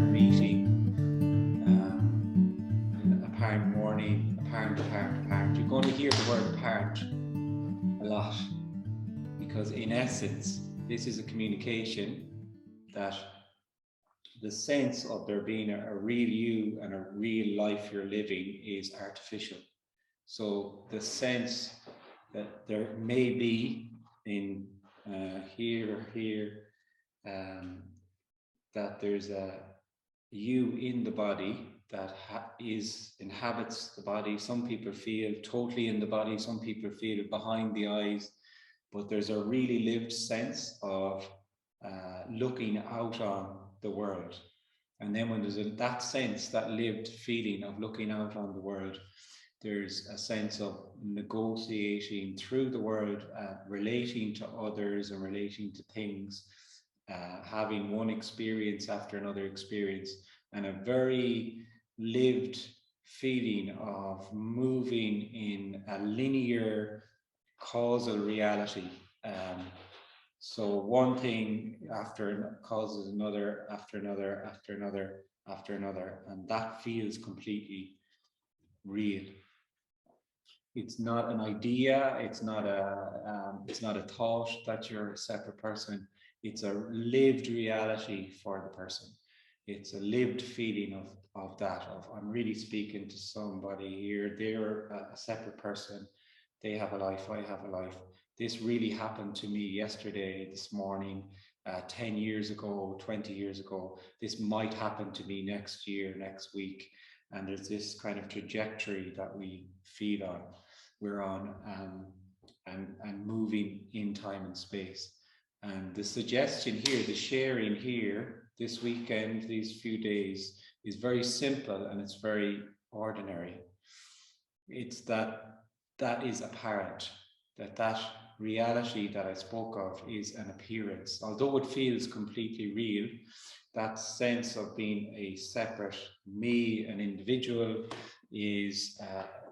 apparent meeting, an apparent warning, apparent. You're going to hear the word apparent a lot, because in essence, this is a communication that the sense of there being a real you and a real life you're living is artificial. So the sense that there may be in here, that there's a you in the body that inhabits the body. Some people feel totally in the body, some people feel behind the eyes, but there's a really lived sense of looking out on the world. And then when there's that sense, that lived feeling of looking out on the world, there's a sense of negotiating through the world, relating to others and relating to things, having one experience after another experience, and a very lived feeling of moving in a linear causal reality. So one thing after causes another, after another, after another, after another, and that feels completely real. It's not an idea. It's not a thought that you're a separate person. It's a lived reality for the person. It's a lived feeling of that. Of I'm really speaking to somebody here. They're a separate person. They have a life. I have a life. This really happened to me yesterday, this morning, 10 years ago, 20 years ago. This might happen to me next year, next week. And there's this kind of trajectory that we feed on. We're on and moving in time and space. And the suggestion here, the sharing here, this weekend, these few days, is very simple and it's very ordinary. It's that is apparent, that reality that I spoke of is an appearance. Although it feels completely real, that sense of being a separate me, an individual, is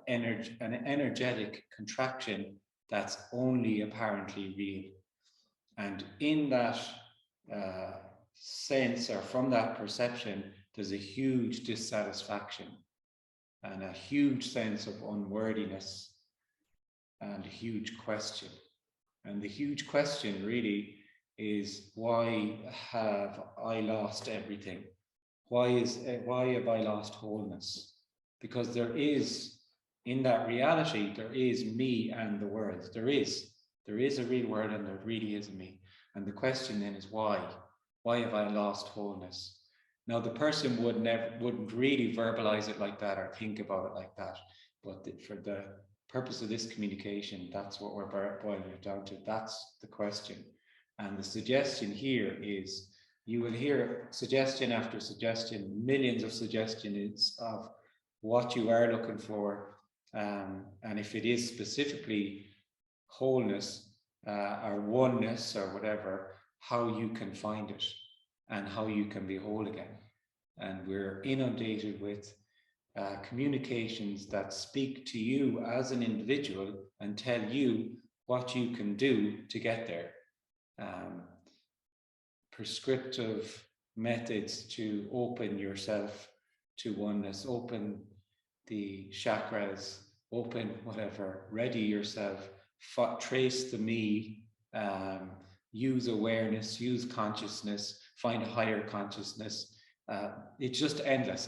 an energetic contraction that's only apparently real. And in that sense, or from that perception, there's a huge dissatisfaction and a huge sense of unworthiness and a huge question. And the huge question really is, why have I lost everything? Why have I lost wholeness? Because there is, in that reality, there is me and the world. There is a real world and there really is a me. And the question then is why? Why have I lost wholeness? Now the person wouldn't really verbalize it like that or think about it like that. But for the purpose of this communication, that's what we're boiling it down to. That's the question. And the suggestion here is, you will hear suggestion after suggestion, millions of suggestions of what you are looking for. And if it is specifically wholeness or oneness or whatever, how you can find it and how you can be whole again. And we're inundated with communications that speak to you as an individual and tell you what you can do to get there. Prescriptive methods to open yourself to oneness, open the chakras, open whatever, ready yourself, trace the me, use awareness, use consciousness, find a higher consciousness. It's just endless.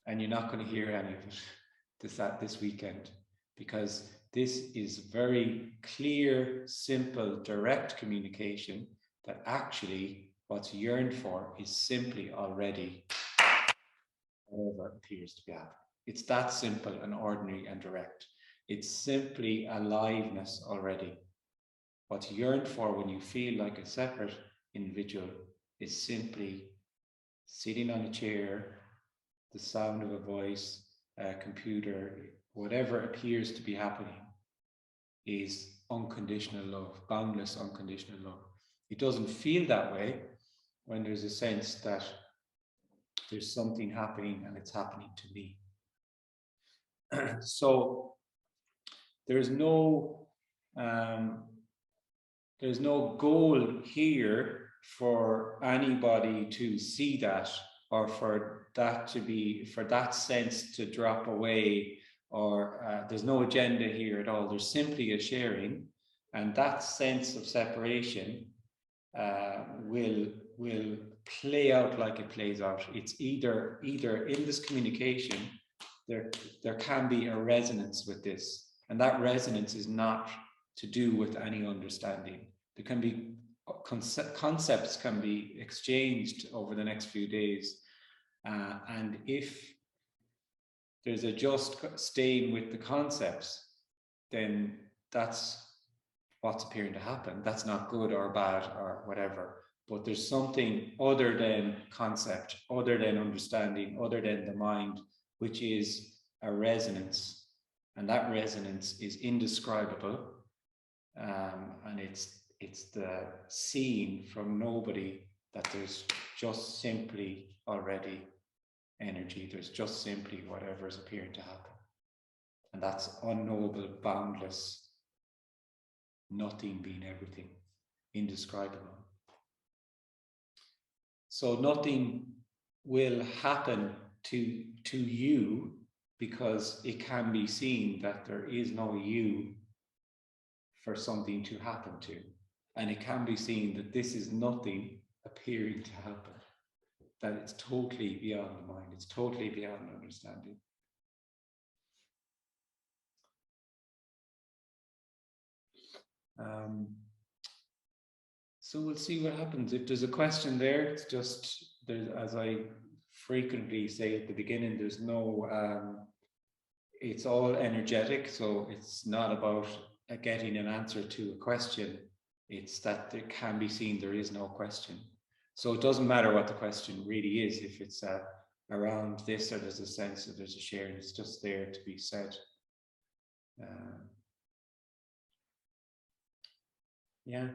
And you're not going to hear any of it this weekend, because this is very clear, simple, direct communication that actually what's yearned for is simply already whatever appears to be happening. It's that simple and ordinary and direct. It's simply aliveness already. What's yearned for when you feel like a separate individual is simply sitting on a chair, the sound of a voice, a computer, whatever appears to be happening is unconditional love, boundless unconditional love. It doesn't feel that way when there's a sense that there's something happening and it's happening to me. So there's no goal here for anybody to see that, or for that sense to drop away, or there's no agenda here at all. There's simply a sharing, and that sense of separation will play out like it plays out. It's either in this communication, there can be a resonance with this, and that resonance is not to do with any understanding. There can be concepts can be exchanged over the next few days, and if there's a just staying with the concepts, then that's what's appearing to happen. That's not good or bad or whatever, but there's something other than concept, other than understanding, other than the mind, which is a resonance, and that resonance is indescribable, and it's the seeing from nobody that there's just simply already energy. There's just simply whatever is appearing to happen, and that's unknowable, boundless, nothing being everything, indescribable. So nothing will happen to you because it can be seen that there is no you for something to happen to. And it can be seen that this is nothing appearing to happen, that it's totally beyond the mind, it's totally beyond understanding. So we'll see what happens. If there's a question there, it's just, there's, as I frequently say at the beginning, there's no, it's all energetic. So it's not about getting an answer to a question. It's that it can be seen there is no question. So it doesn't matter what the question really is. If it's around this, or there's a sense that there's a sharing, it's just there to be said. Yeah.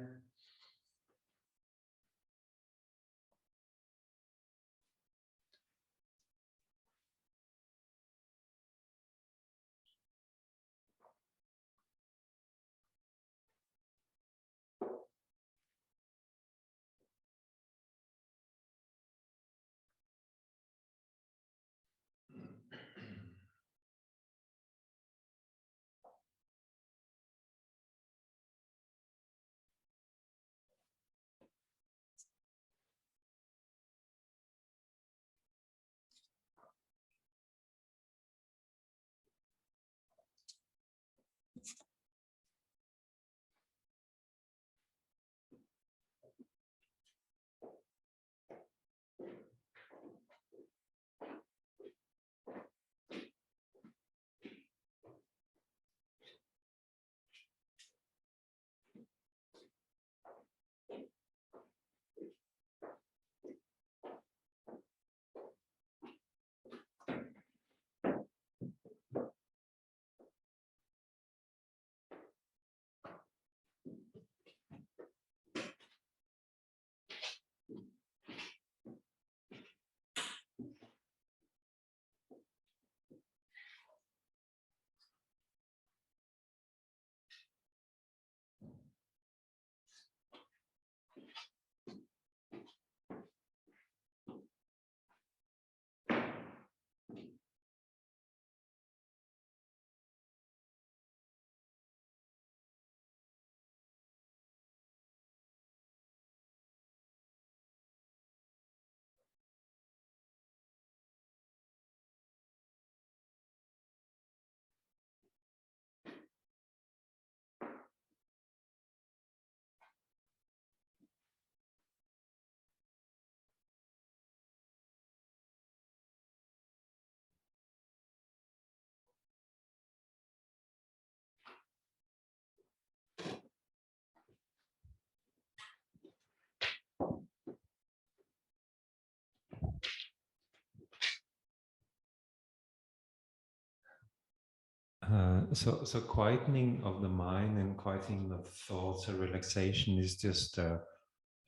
So quietening of the mind and quietening of thoughts or relaxation is just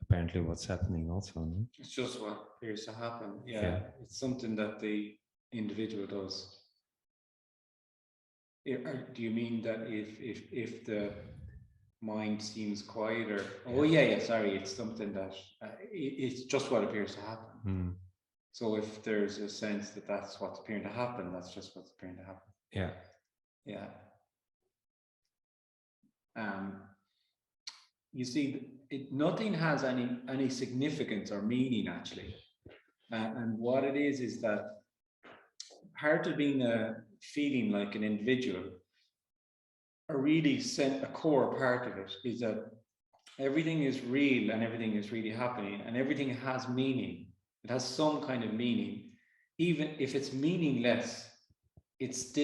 apparently what's happening also, no? It's just what appears to happen. Yeah. It's something that the individual does. Do you mean that if the mind seems quieter. Oh yeah, sorry, it's something that it's just what appears to happen. So if there's a sense that that's what's appearing to happen, that's just what's appearing to happen. Yeah. You see, nothing has any significance or meaning actually, and what it is that part of being feeling like an individual, a really a core part of it is that everything is real and everything is really happening and everything has meaning. It has some kind of meaning. Even if it's meaningless, it's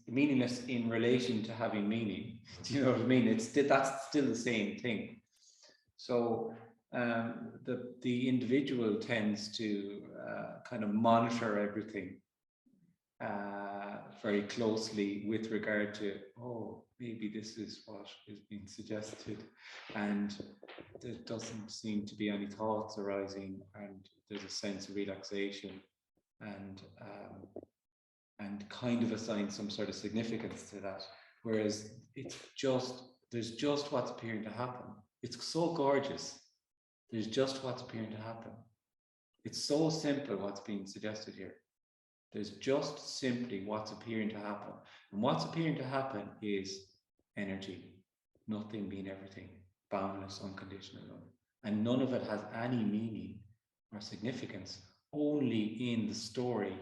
meaningless in relation to having meaning. Do you know what I mean? That's still the same thing. So the individual tends to kind of monitor everything very closely with regard to, oh, maybe this is what is being suggested, and there doesn't seem to be any thoughts arising, and there's a sense of relaxation, and kind of assign some sort of significance to that. Whereas there's just what's appearing to happen. It's so gorgeous. There's just what's appearing to happen. It's so simple what's being suggested here. There's just simply what's appearing to happen. And what's appearing to happen is energy, nothing being everything, boundless, unconditional love. And none of it has any meaning or significance, only in the story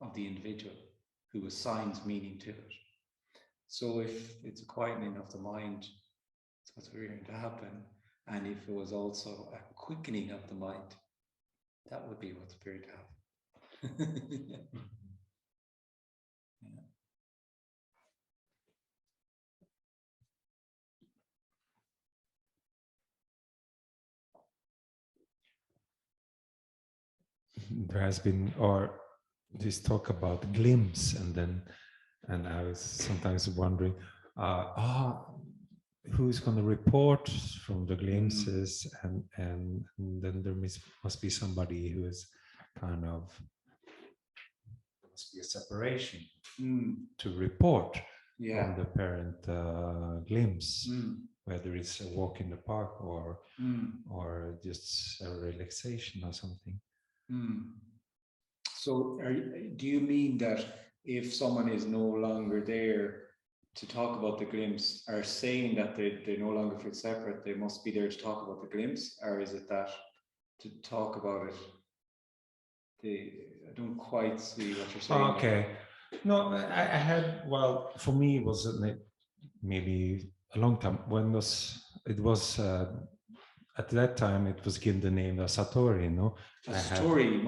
of the individual who assigns meaning to it. So if it's a quietening of the mind, that's what's appearing to happen. And if it was also a quickening of the mind, that would be what's appearing to happen. Yeah. There has been, or this talk about glimpse, and I was sometimes wondering, who's going to report from the glimpses, and then there must be somebody who is kind of, there must be a separation to report on the parent glimpse, whether it's a walk in the park or just a relaxation or something. So do you mean that if someone is no longer there to talk about the glimpse, are saying that they no longer feel separate, they must be there to talk about the glimpse? Or is it that to talk about it, I don't quite see what you're saying. Okay. No, I had, well, for me, it was maybe a long time. It was at that time, it was given the name of Satori, no? Satori,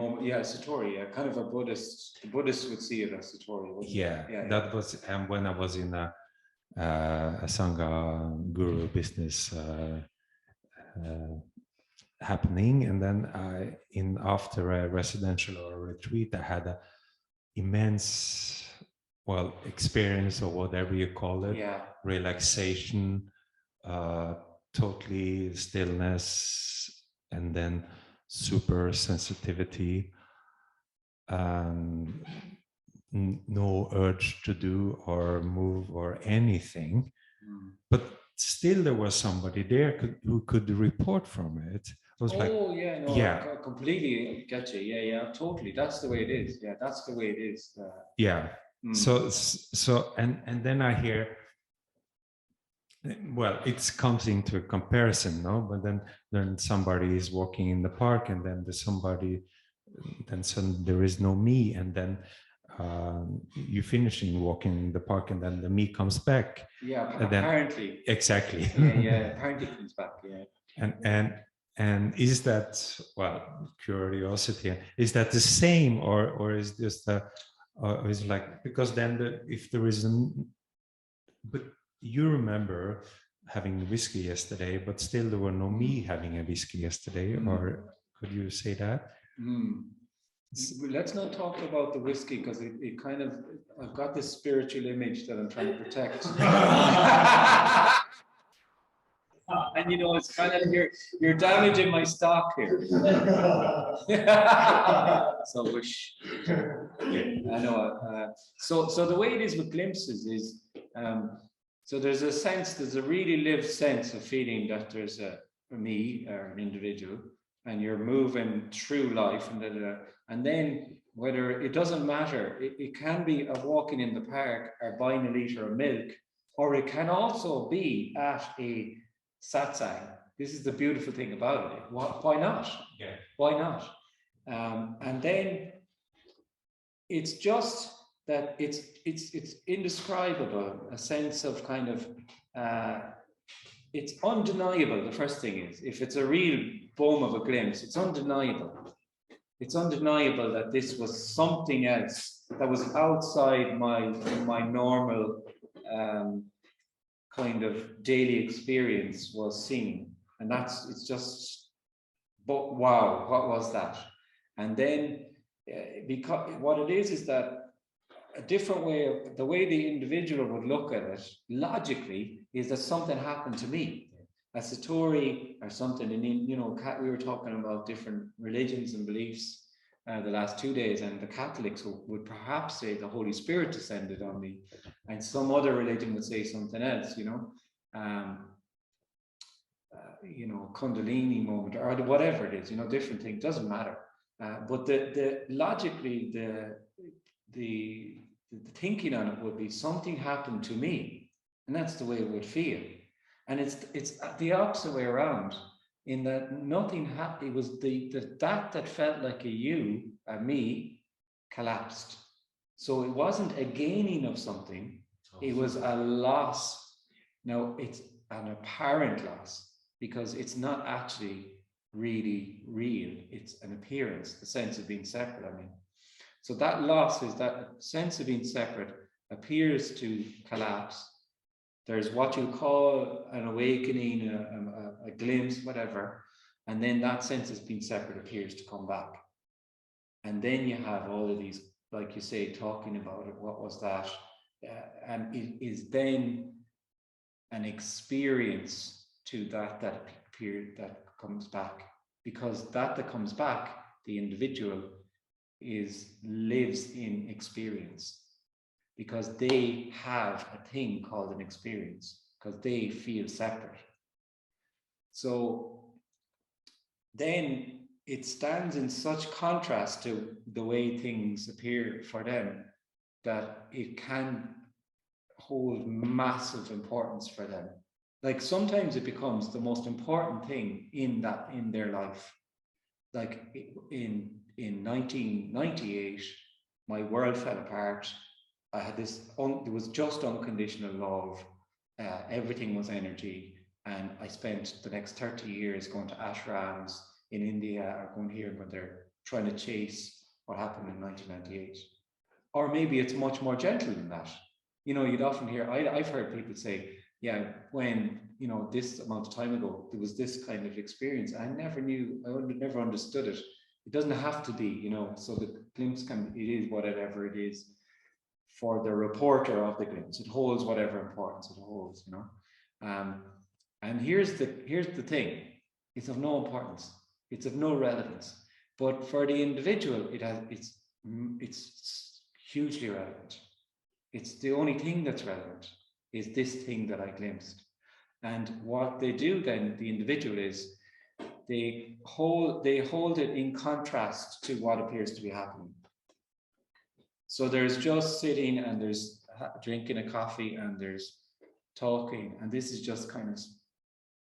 kind of a Buddhist. The Buddhists would see it as Satori. That was, and when I was in a Sangha guru business happening, and then after a residential or a retreat, I had a immense, experience, or whatever you call it, relaxation, totally stillness, and then super sensitivity, no urge to do or move or anything, but still there was somebody there who could report from it. I was I completely get you. Yeah, totally. That's the way it is. Yeah, that's the way it is. So and then I hear, well, it comes into a comparison, no? But then somebody is walking in the park, and then there is no me, and then you finishing walking in the park, and then the me comes back. Apparently. Exactly. Apparently comes back. And is that, curiosity? Is that the same, or is this is like, because then if there is but you remember having whiskey yesterday, but still there were no me having a whiskey yesterday, or could you say that? Let's not talk about the whiskey, because it kind of, I've got this spiritual image that I'm trying to protect. And it's kind of, you're damaging my stock here. So wish. I know. So the way it is with glimpses is, So there's a sense, there's a really lived sense of feeling that there's a me or an individual, and you're moving through life, and then whether it doesn't matter, it can be a walking in the park or buying a liter of milk, or it can also be at a satsang. This is the beautiful thing about it. Why not? Yeah. Why not? And then it's just that it's indescribable, a sense of kind of it's undeniable. The first thing is, if it's a real boom of a glimpse, it's undeniable. It's undeniable that this was something else that was outside my normal kind of daily experience was seen, and it's just, but wow, what was that? And then because what it is that a different way of the way the individual would look at it logically is that something happened to me, a satori or something. And we were talking about different religions and beliefs the last 2 days, and the Catholics would perhaps say the Holy Spirit descended on me, and some other religion would say something else, Kundalini moment or whatever it is, different thing, doesn't matter. But the logically the thinking on it would be something happened to me, and that's the way it would feel. And it's the opposite way around, in that nothing happened. It was that felt like a you, a me, collapsed. So it wasn't a gaining of something, it was a loss. Now it's an apparent loss because it's not actually really real. It's an appearance, the sense of being separate, I mean. So that loss is that sense of being separate appears to collapse. There's what you call an awakening, a glimpse, whatever. And then that sense of being separate appears to come back. And then you have all of these, like you say, talking about it. What was that? And it is then an experience to that period that comes back. Because that comes back, the individual lives in experience, because they have a thing called an experience, because they feel separate. So then it stands in such contrast to the way things appear for them that it can hold massive importance for them. Like sometimes it becomes the most important thing in their life. Like in 1998, my world fell apart. I had this, there was just unconditional love. Everything was energy. And I spent the next 30 years going to ashrams in India, or going here and going there, trying to chase what happened in 1998. Or maybe it's much more gentle than that. You'd often hear, I've heard people say, yeah, when, this amount of time ago, there was this kind of experience. I never understood it. It doesn't have to be, so the glimpse it is whatever it is for the reporter of the glimpse. It holds whatever importance it holds, and here's the thing. It's of no importance. It's of no relevance. But for the individual, it's hugely relevant. It's the only thing that's relevant is this thing that I glimpsed. And what they do then, the individual, is they hold it in contrast to what appears to be happening. So there's just sitting, and there's drinking a coffee, and there's talking, and this is just kind of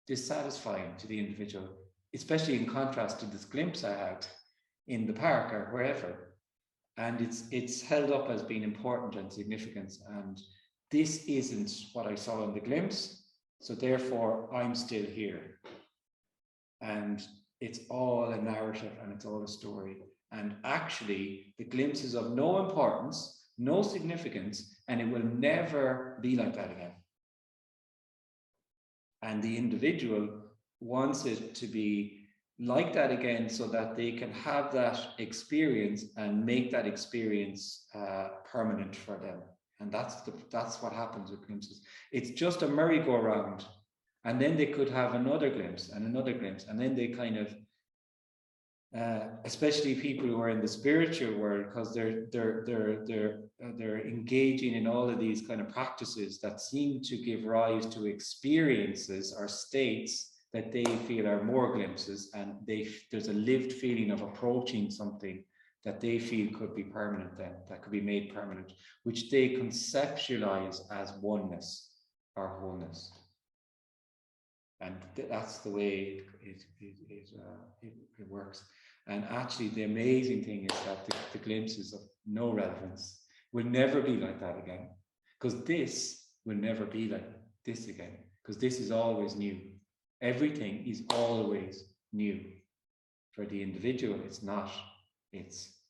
dissatisfying to the individual, especially in contrast to this glimpse I had in the park or wherever. And it's held up as being important and significant, and this isn't what I saw in the glimpse, so therefore I'm still here. And it's all a narrative, and it's all a story. And actually, the glimpse is of no importance, no significance, and it will never be like that again. And the individual wants it to be like that again, so that they can have that experience and make that experience permanent for them. And that's what happens with glimpses. It's just a merry-go-round, and then they could have another glimpse and another glimpse, and then they kind of especially people who are in the spiritual world, because they're engaging in all of these kind of practices that seem to give rise to experiences or states that they feel are more glimpses, and there's a lived feeling of approaching something that they feel could be permanent, then that could be made permanent, which they conceptualize as oneness or wholeness. And that's the way it works. And actually, the amazing thing is that the glimpses of no relevance will never be like that again, because this will never be like this again, because this is always new. Everything is always new. For the individual, it's not. It's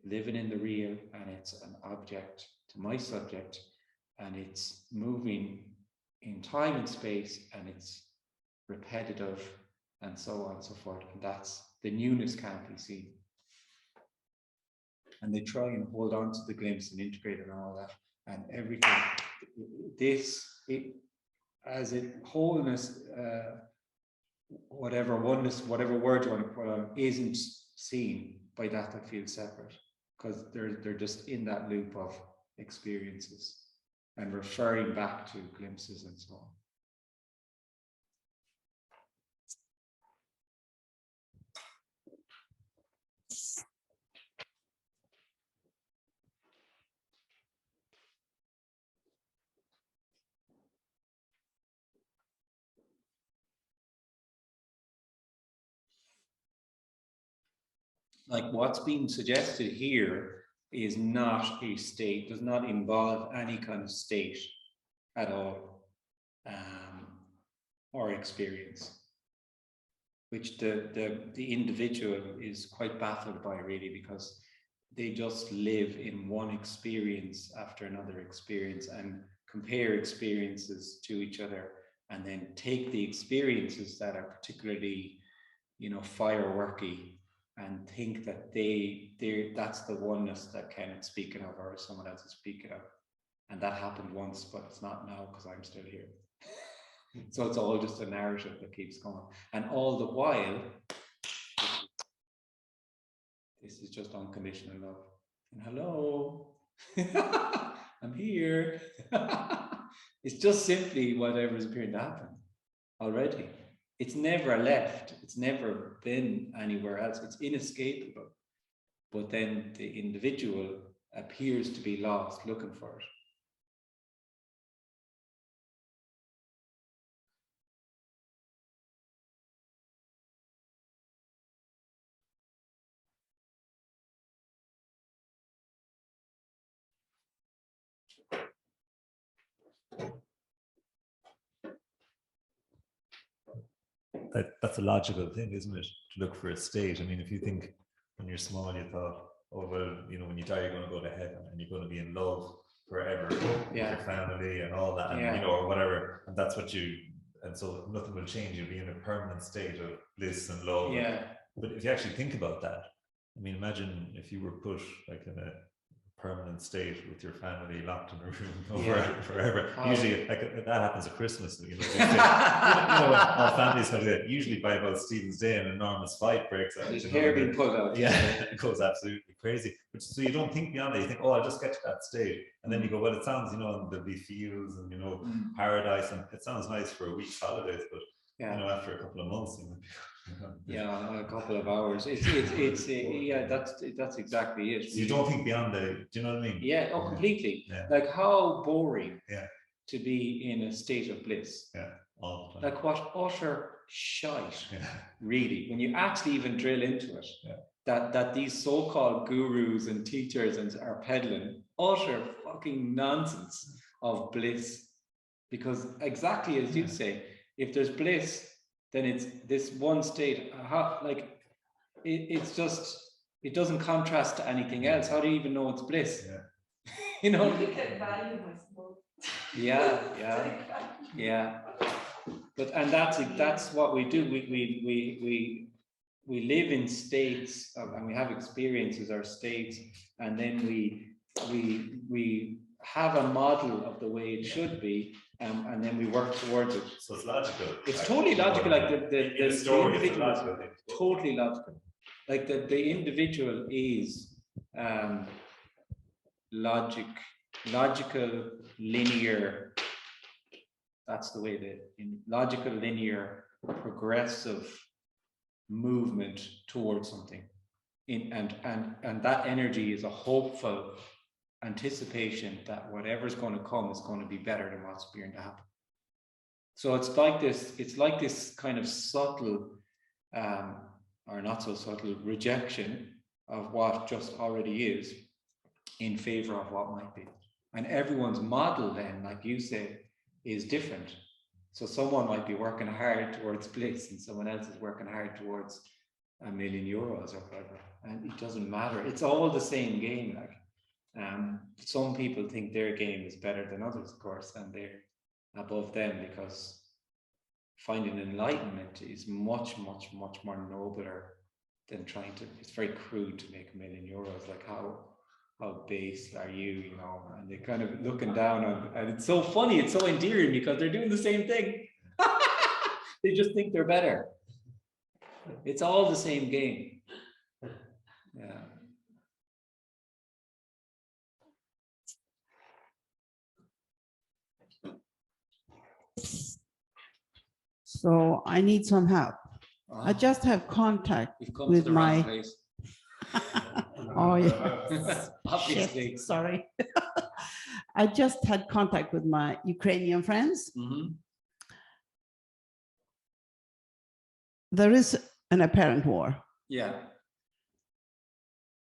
living in the real, and it's an object to my subject, and it's moving in time and space, and it's repetitive, and so on and so forth. And that's the newness can't be seen. And they try and hold on to the glimpse and integrate it and all that, and everything. As it wholeness, whatever oneness, whatever word you want to put on, isn't seen by that feels separate, because they're just in that loop of experiences and referring back to glimpses and so on. Like what's being suggested here is not a state, does not involve any kind of state at all, or experience, which the individual is quite baffled by, really, because they just live in one experience after another experience and compare experiences to each other, and then take the experiences that are particularly, fireworky, and think that that's the oneness that Kenneth's speaking of, or someone else is speaking of. And that happened once, but it's not now, because I'm still here. So it's all just a narrative that keeps going. And all the while, this is just unconditional love. And hello, I'm here. It's just simply whatever is appearing to happen already. It's never left. It's never been anywhere else. It's inescapable. But then the individual appears to be lost, looking for it. That's a logical thing, isn't it? To look for a state. I mean, if you think when you're small, you thought, oh, well, when you die, you're going to go to heaven and you're going to be in love forever with your family and all that, and, or whatever. And that's what and so nothing will change. You'll be in a permanent state of bliss and love. Yeah. But if you actually think about that, I mean, imagine if you were put like in a permanent state with your family locked in a room forever. Usually that happens at Christmas, all families have it. Usually by about Stephen's Day, an enormous fight breaks out. Hair being pulled out. Yeah, it goes absolutely crazy. But so you don't think beyond it. You think, oh, I'll just get to that state, and then you go, well, it sounds, and there'll be fields and paradise, and it sounds nice for a week's holidays, but after a couple of months, a couple of hours. That's exactly it. So you don't think beyond do you know what I mean? Yeah, completely. Yeah. Like how boring to be in a state of bliss. Yeah, all the time. Like what utter shite, really, when you actually even drill into it. Yeah. That these so-called gurus and teachers are peddling utter fucking nonsense of bliss. Because exactly as you say, if there's bliss, then it's this one state. It's just, it doesn't contrast to anything else. How do you even know it's bliss? Yeah. You look at value, I suppose. Yeah. But that's what we do. We live in states and we have experiences or states, and then we have a model of the way it should be. And then we work towards it. So it's logical. It's totally logical. Like the story is logical. Totally logical. like the individual is logical, linear. That's the way that in logical, linear, progressive movement towards something. And that energy is a hopeful anticipation that whatever's going to come is going to be better than what's going to happen. So it's like this kind of subtle or not so subtle rejection of what just already is in favor of what might be. And everyone's model then, like you say, is different. So someone might be working hard towards bliss and someone else is working hard towards €1 million or whatever. And it doesn't matter. It's all the same game. Like some people think their game is better than others, of course, and they're above them because finding enlightenment is much, much, much more nobler than trying to, it's very crude to make €1 million. Like how base are you, you know? And they're kind of looking down on, and it's so funny, it's so endearing because they're doing the same thing. They just think they're better. It's all the same game. Yeah. So I need some help. I just have contact You've come with to the wrong place. Oh, yeah. Obviously. Shit, sorry. I just had contact with my Ukrainian friends. Mm-hmm. There is an apparent war. Yeah.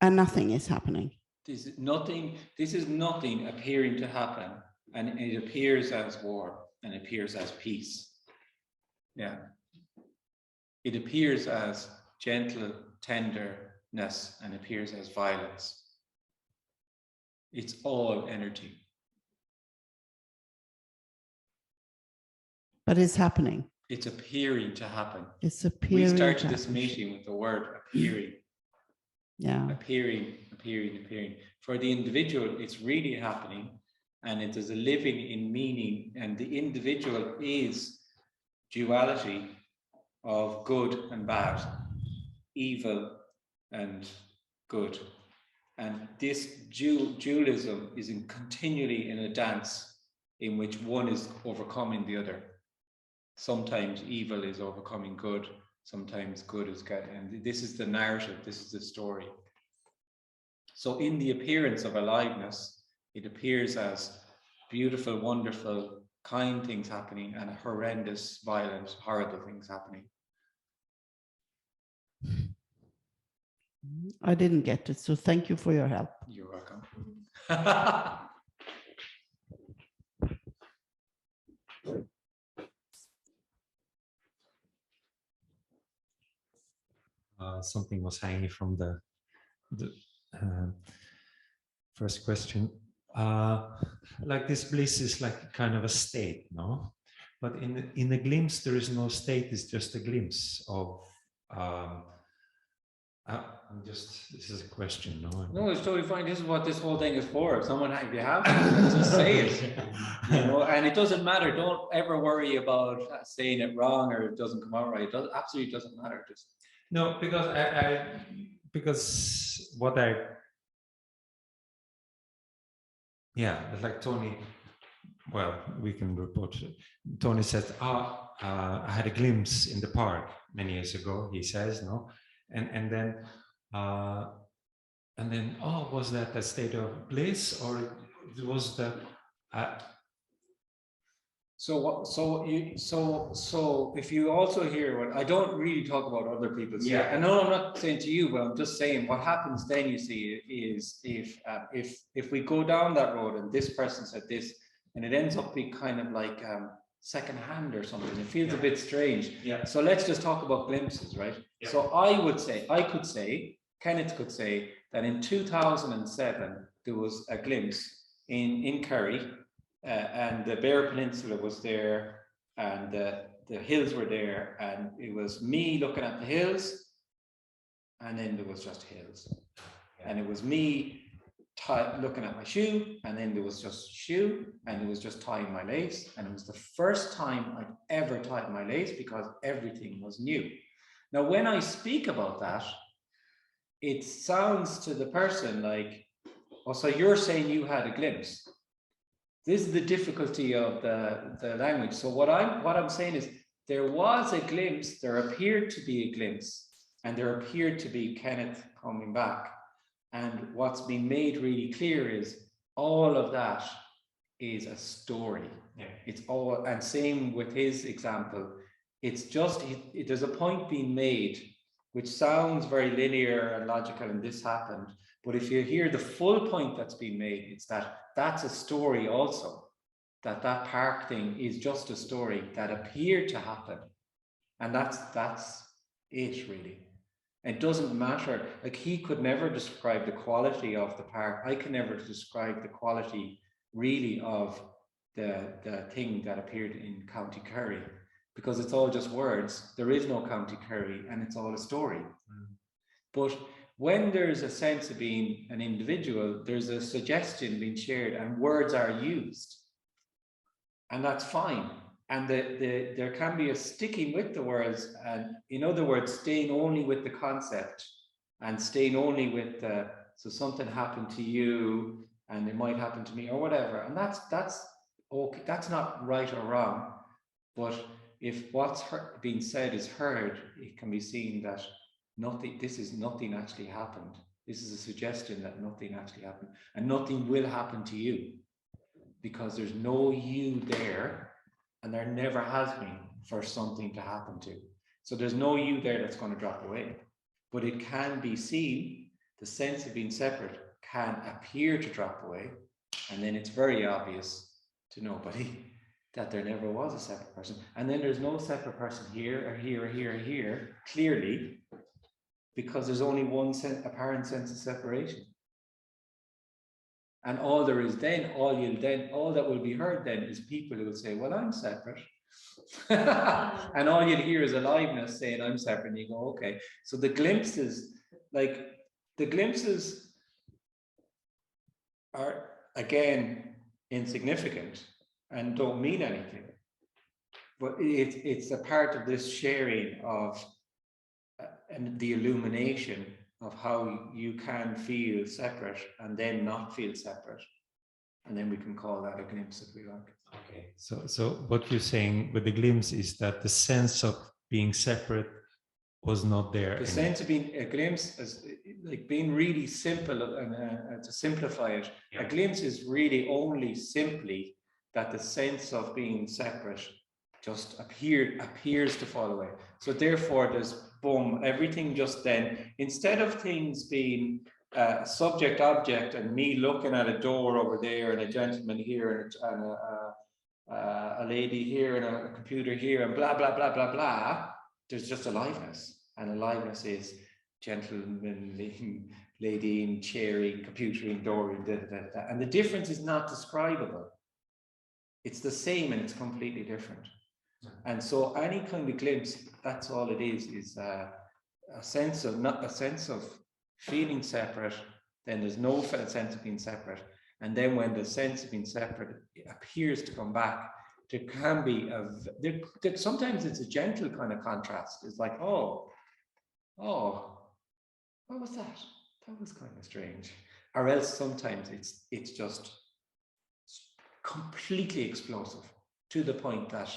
And nothing is happening. This is nothing appearing to happen, and it appears as war and appears as peace. Yeah. It appears as gentle tenderness and appears as violence. It's all energy. But it's happening. It's appearing to happen. It's appearing. We started this meeting with the word appearing. Yeah. Appearing. For the individual, it's really happening, and it is a living in meaning, and the individual is duality of good and bad, evil and good. And this dualism is continually in a dance in which one is overcoming the other. Sometimes evil is overcoming good, sometimes good is good. And this is the narrative, this is the story. So in the appearance of aliveness, it appears as beautiful, wonderful, kind things happening and horrendous, violent, horrible things happening. I didn't get it, so thank you for your help. You're welcome. Something was hanging from the first question. Like this bliss is like kind of a state, no? But in a glimpse, there is no state. It's just a glimpse of. This is a question, no? No, it's totally fine. This is what this whole thing is for. If you have to, just say it. You know, and it doesn't matter. Don't ever worry about saying it wrong or it doesn't come out right. It absolutely doesn't matter. Just no, because what like Tony. Well, we can report. Tony said, I had a glimpse in the park many years ago. He says, no. And then, was that a state of bliss, or it was the? So if you also hear what I don't really talk about other people's. Yeah. I know I'm not saying to you, but I'm just saying what happens then. You see, is if we go down that road and this person said this, and it ends up being kind of like secondhand or something. It feels a bit strange. Yeah. So let's just talk about glimpses, right? Yeah. So Kenneth could say that in 2007 there was a glimpse in Kerry, and the Bear Peninsula was there, and the hills were there, and it was me looking at the hills, and then there was just hills, and it was me looking at my shoe, and then there was just shoe, and it was just tying my lace, and it was the first time I'd ever tied my lace because everything was new. Now, when I speak about that, it sounds to the person like, oh, so you're saying you had a glimpse. This is the difficulty of the language. So what I'm saying is there was a glimpse, there appeared to be a glimpse, and there appeared to be Kenneth coming back. And what's been made really clear is all of that is a story. Yeah. It's all, and same with his example. It's just, there's a point being made, which sounds very linear and logical, and this happened. But if you hear the full point that's been made, it's that that's a story also. That park thing is just a story that appeared to happen. And that's it really. It doesn't matter. Like, he could never describe the quality of the park. I can never describe the quality really of the thing that appeared in County Kerry, because it's all just words. There is no County Kerry, and it's all a story. But when there's a sense of being an individual, there's a suggestion being shared and words are used. And that's fine. And there can be a sticking with the words, and in other words, staying only with the concept and staying only with the, so something happened to you and it might happen to me or whatever. And that's okay. That's not right or wrong. But if what's being said is heard, it can be seen that nothing actually happened. This is a suggestion that nothing actually happened, and nothing will happen to you, because there's no you there, and there never has been for something to happen to. So there's no you there that's going to drop away. But it can be seen, the sense of being separate can appear to drop away, and then it's very obvious to nobody that there never was a separate person. And then there's no separate person here or here or here or here, clearly, because there's only one apparent sense of separation. And all there is then, all that will be heard then is people who will say, well, I'm separate. And all you'll hear is aliveness saying, I'm separate. And you go, okay. So the glimpses are, again, insignificant and don't mean anything. But it's a part of this sharing of and the illumination of how you can feel separate and then not feel separate. And then we can call that a glimpse if we like. Okay, so what you're saying with the glimpse is that the sense of being separate was not there. The sense of being a glimpse, is like being really simple, and to simplify it, yeah. A glimpse is really only simply that the sense of being separate just appears to fall away. So therefore there's boom, everything just then, instead of things being subject object and me looking at a door over there and a gentleman here and a lady here and a computer here and blah blah blah blah blah, there's just aliveness. And aliveness is gentleman, lady, chairing, computering, door, and the difference is not describable. It's the same and it's completely different. And so any kind of glimpse, that's all it is a sense of, not a sense of feeling separate, then there's no sense of being separate. And then when the sense of being separate appears to come back, there can be sometimes it's a gentle kind of contrast. It's like, oh, what was that? That was kind of strange. Or else sometimes it's just completely explosive to the point that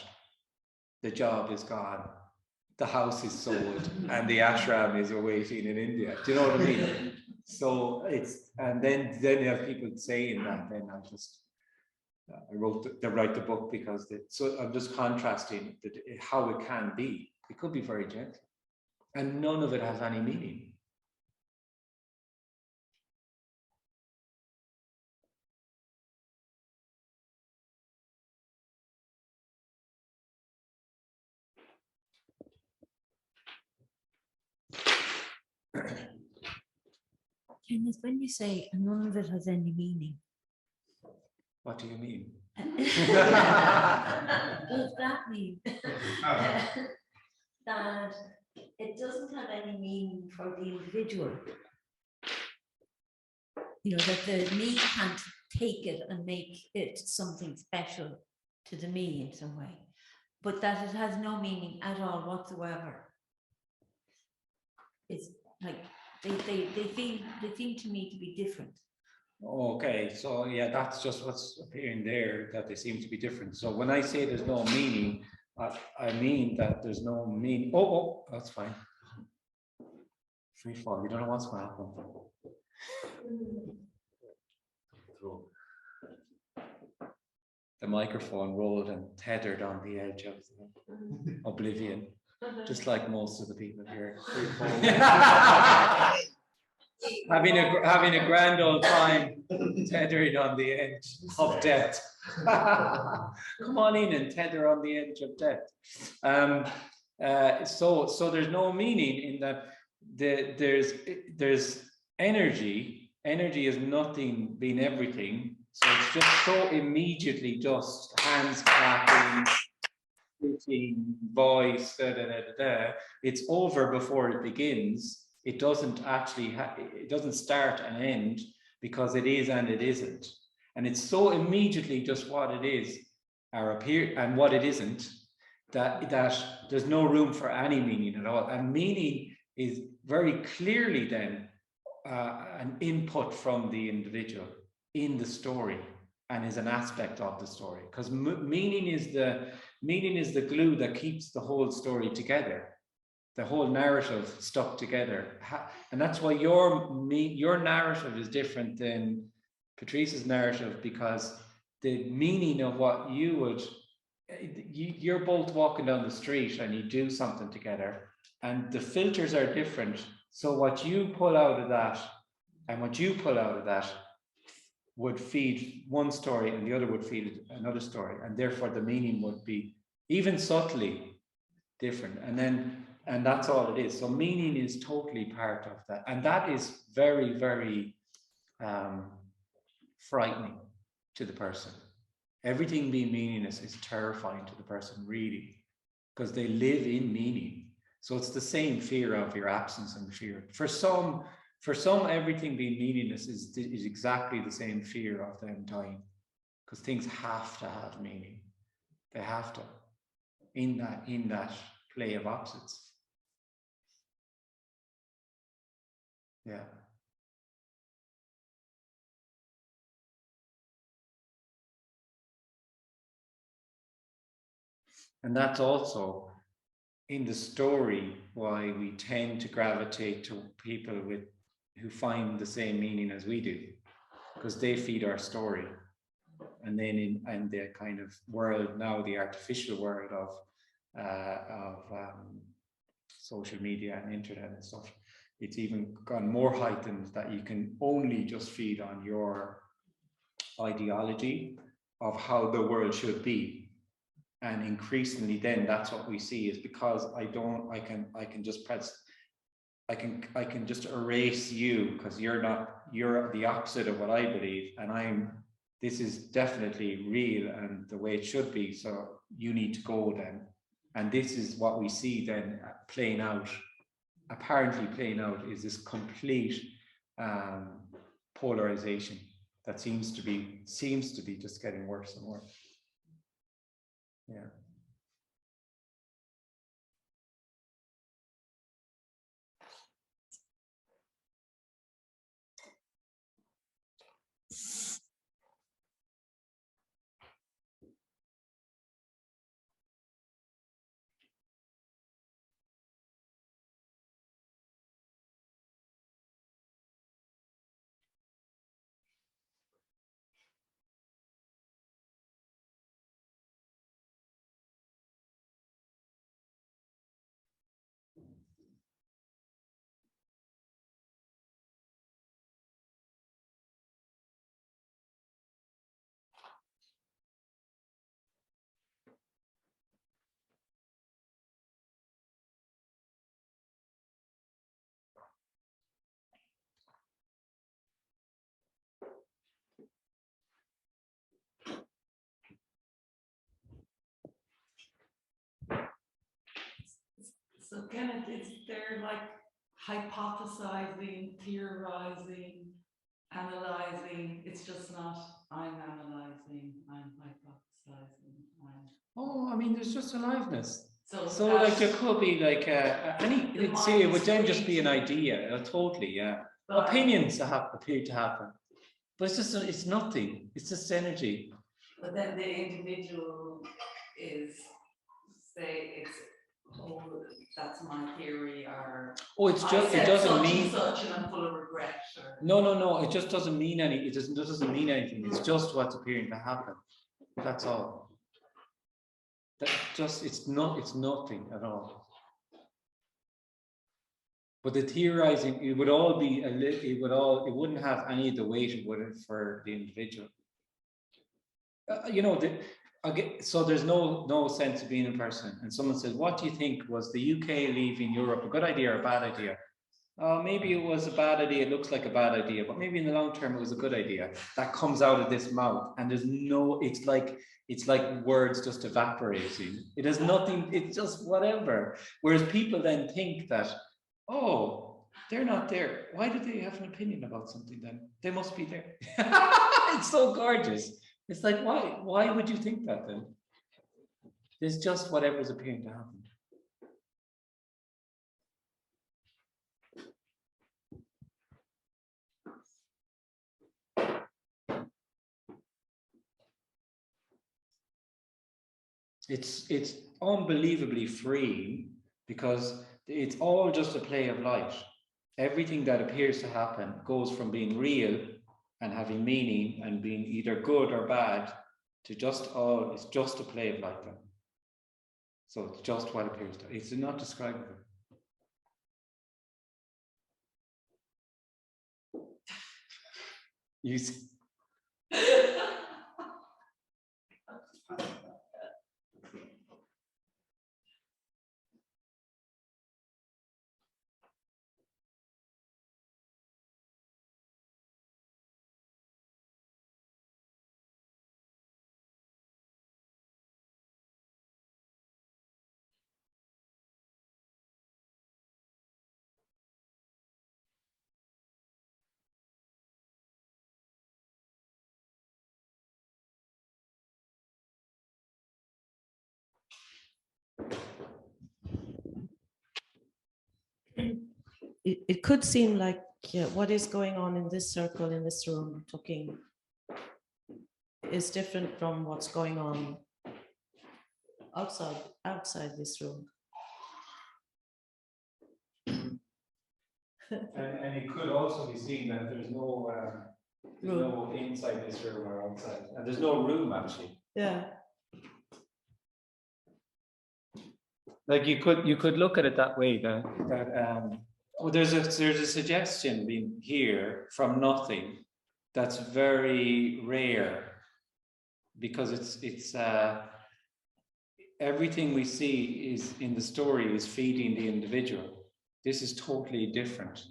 the job is gone, the house is sold, and the ashram is awaiting in India. Do you know what I mean? So it's, and then you have people saying that. Then I just write the book because so I'm just contrasting how it can be. It could be very gentle, and none of it has any meaning. Kenneth, when you say none of it has any meaning, what do you mean? What does that mean? That it doesn't have any meaning for the individual. You know, that the me can't take it and make it something special to the me in some way, but that it has no meaning at all whatsoever. It's like they seem to me to be different. Okay, so yeah, that's just what's appearing there, that they seem to be different. So when I say there's no meaning, I mean that there's no meaning. Oh, that's fine. Free fall. You don't know what's going to happen. The microphone rolled and tethered on the edge of oblivion, just like most of the people here. having a grand old time, tethered on the edge of death. Come on in and tether on the edge of death. So there's no meaning in that. There's energy. Energy is nothing being everything. So it's just so immediately just hands clapping, voice, it's over before it begins. It doesn't actually it doesn't start and end, because it is and it isn't. And it's so immediately just what it is or appear and what it isn't, that there's no room for any meaning at all. And meaning is very clearly then an input from the individual in the story, and is an aspect of the story, because meaning is the glue that keeps the whole story together, the whole narrative stuck together. And that's why your narrative is different than Patrice's narrative, because the meaning of what you're both walking down the street and you do something together, and the filters are different. So what you pull out of that and what you pull out of that would feed one story, and the other would feed another story, and therefore the meaning would be even subtly different. And that's all it is. So meaning is totally part of that, and that is very, very frightening to the person. Everything being meaningless is terrifying to the person, really, because they live in meaning. So it's the same fear of your absence and fear. For some, everything being meaningless is exactly the same fear of them dying, because things have to have meaning. They have to, in that play of opposites. Yeah. And that's also in the story why we tend to gravitate to people who find the same meaning as we do, because they feed our story. And then in the kind of world now, the artificial world of social media and internet and stuff, it's even gone more heightened that you can only just feed on your ideology of how the world should be. And increasingly then that's what we see, is because I can just erase you, because you're the opposite of what I believe, and this is definitely real and the way it should be, so you need to go then. And this is what we see then apparently playing out, is this complete polarization that seems to be just getting worse and worse. Yeah. So Kenneth, they're like hypothesizing, theorizing, analyzing. It's just not I'm analyzing, I'm hypothesizing. Oh, I mean, there's just aliveness. So like there could be like see, it would then just be an idea, totally, yeah. Opinions appear to happen, but it's just it's nothing. It's just energy. But then the individual is, say, it's, oh, that's my theory, or oh, it's just it doesn't mean such and I'm full of regret. Or, no. It just doesn't mean any. It doesn't mean anything. It's just what's appearing to happen. That's all. That just it's nothing at all. But the theorizing, it would all be it wouldn't have any of the weight would it for the individual. You know, so there's no sense of being in person. And someone says, what do you think, was the UK leaving Europe a good idea or a bad idea? Maybe it was a bad idea. It looks like a bad idea, but maybe in the long term it was a good idea. That comes out of this mouth, and there's no. It's like words just evaporating. It has nothing. It's just whatever. Whereas people then think that, oh, they're not there. Why do they have an opinion about something then? They must be there. It's so gorgeous. It's like, why would you think that then? There's just whatever's appearing to happen. It's unbelievably free because it's all just a play of light. Everything that appears to happen goes from being real and having meaning and being either good or bad to it's just a play of light then. So it's just what appears to. It's not describable. You see. It could seem like what is going on in this circle, in this room, talking, is different from what's going on outside this room. And it could also be seen that there's no inside this room or outside, and there's no room actually. Yeah. Like you could look at it that way, that there's a suggestion being here from nothing that's very rare, because it's everything we see is in the story is feeding the individual. This is totally different.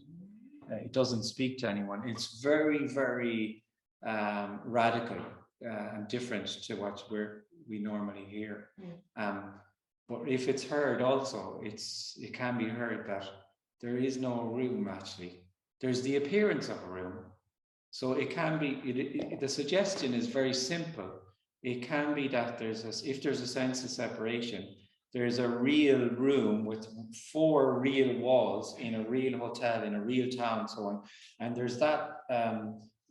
It doesn't speak to anyone. It's very, very radical and different to what we normally hear. But if it's heard also, it can be heard that there is no room actually. There's the appearance of a room. So it can be, the suggestion is very simple. It can be that if there's a sense of separation, there's a real room with 4 real walls in a real hotel, in a real town, so on. And there's that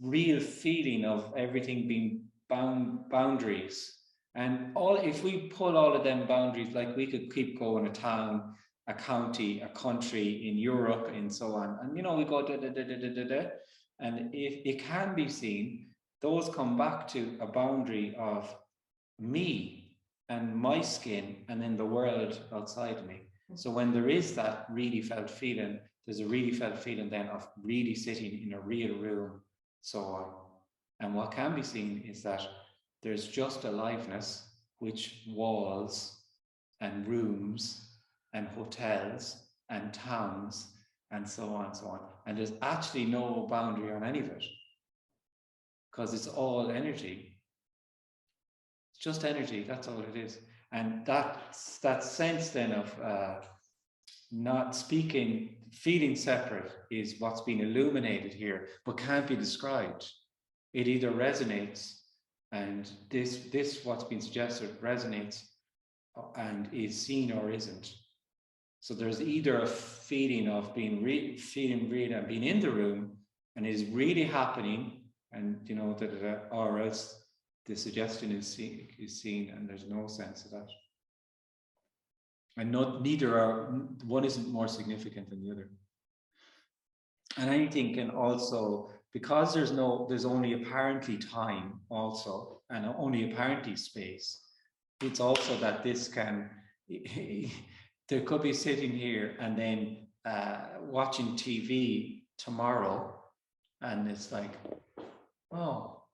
real feeling of everything being boundaries. And if we pull all of them boundaries, like we could keep going, a town, a county, a country in Europe, and so on. And, we go da, da, da, da, da, da, da. And if it can be seen, those come back to a boundary of me and my skin and then the world outside of me. So when there is that really felt feeling, there's a really felt feeling then of really sitting in a real room, so on. And what can be seen is that there's just aliveness, which walls and rooms and hotels and towns and so on, so on. And there's actually no boundary on any of it, because it's all energy. It's just energy, that's all it is. And that sense then of not speaking, feeling separate is what's been illuminated here, but can't be described. It either resonates, and this what's been suggested resonates, and is seen or isn't. So there's either a feeling of being feeling real and being in the room and is really happening, and you know, or else the suggestion is seen and there's no sense of that. And neither are, one isn't more significant than the other. And anything can also, because there's only apparently time also, and only apparently space, it's also that this can, there could be sitting here and then watching TV tomorrow, and it's like, oh,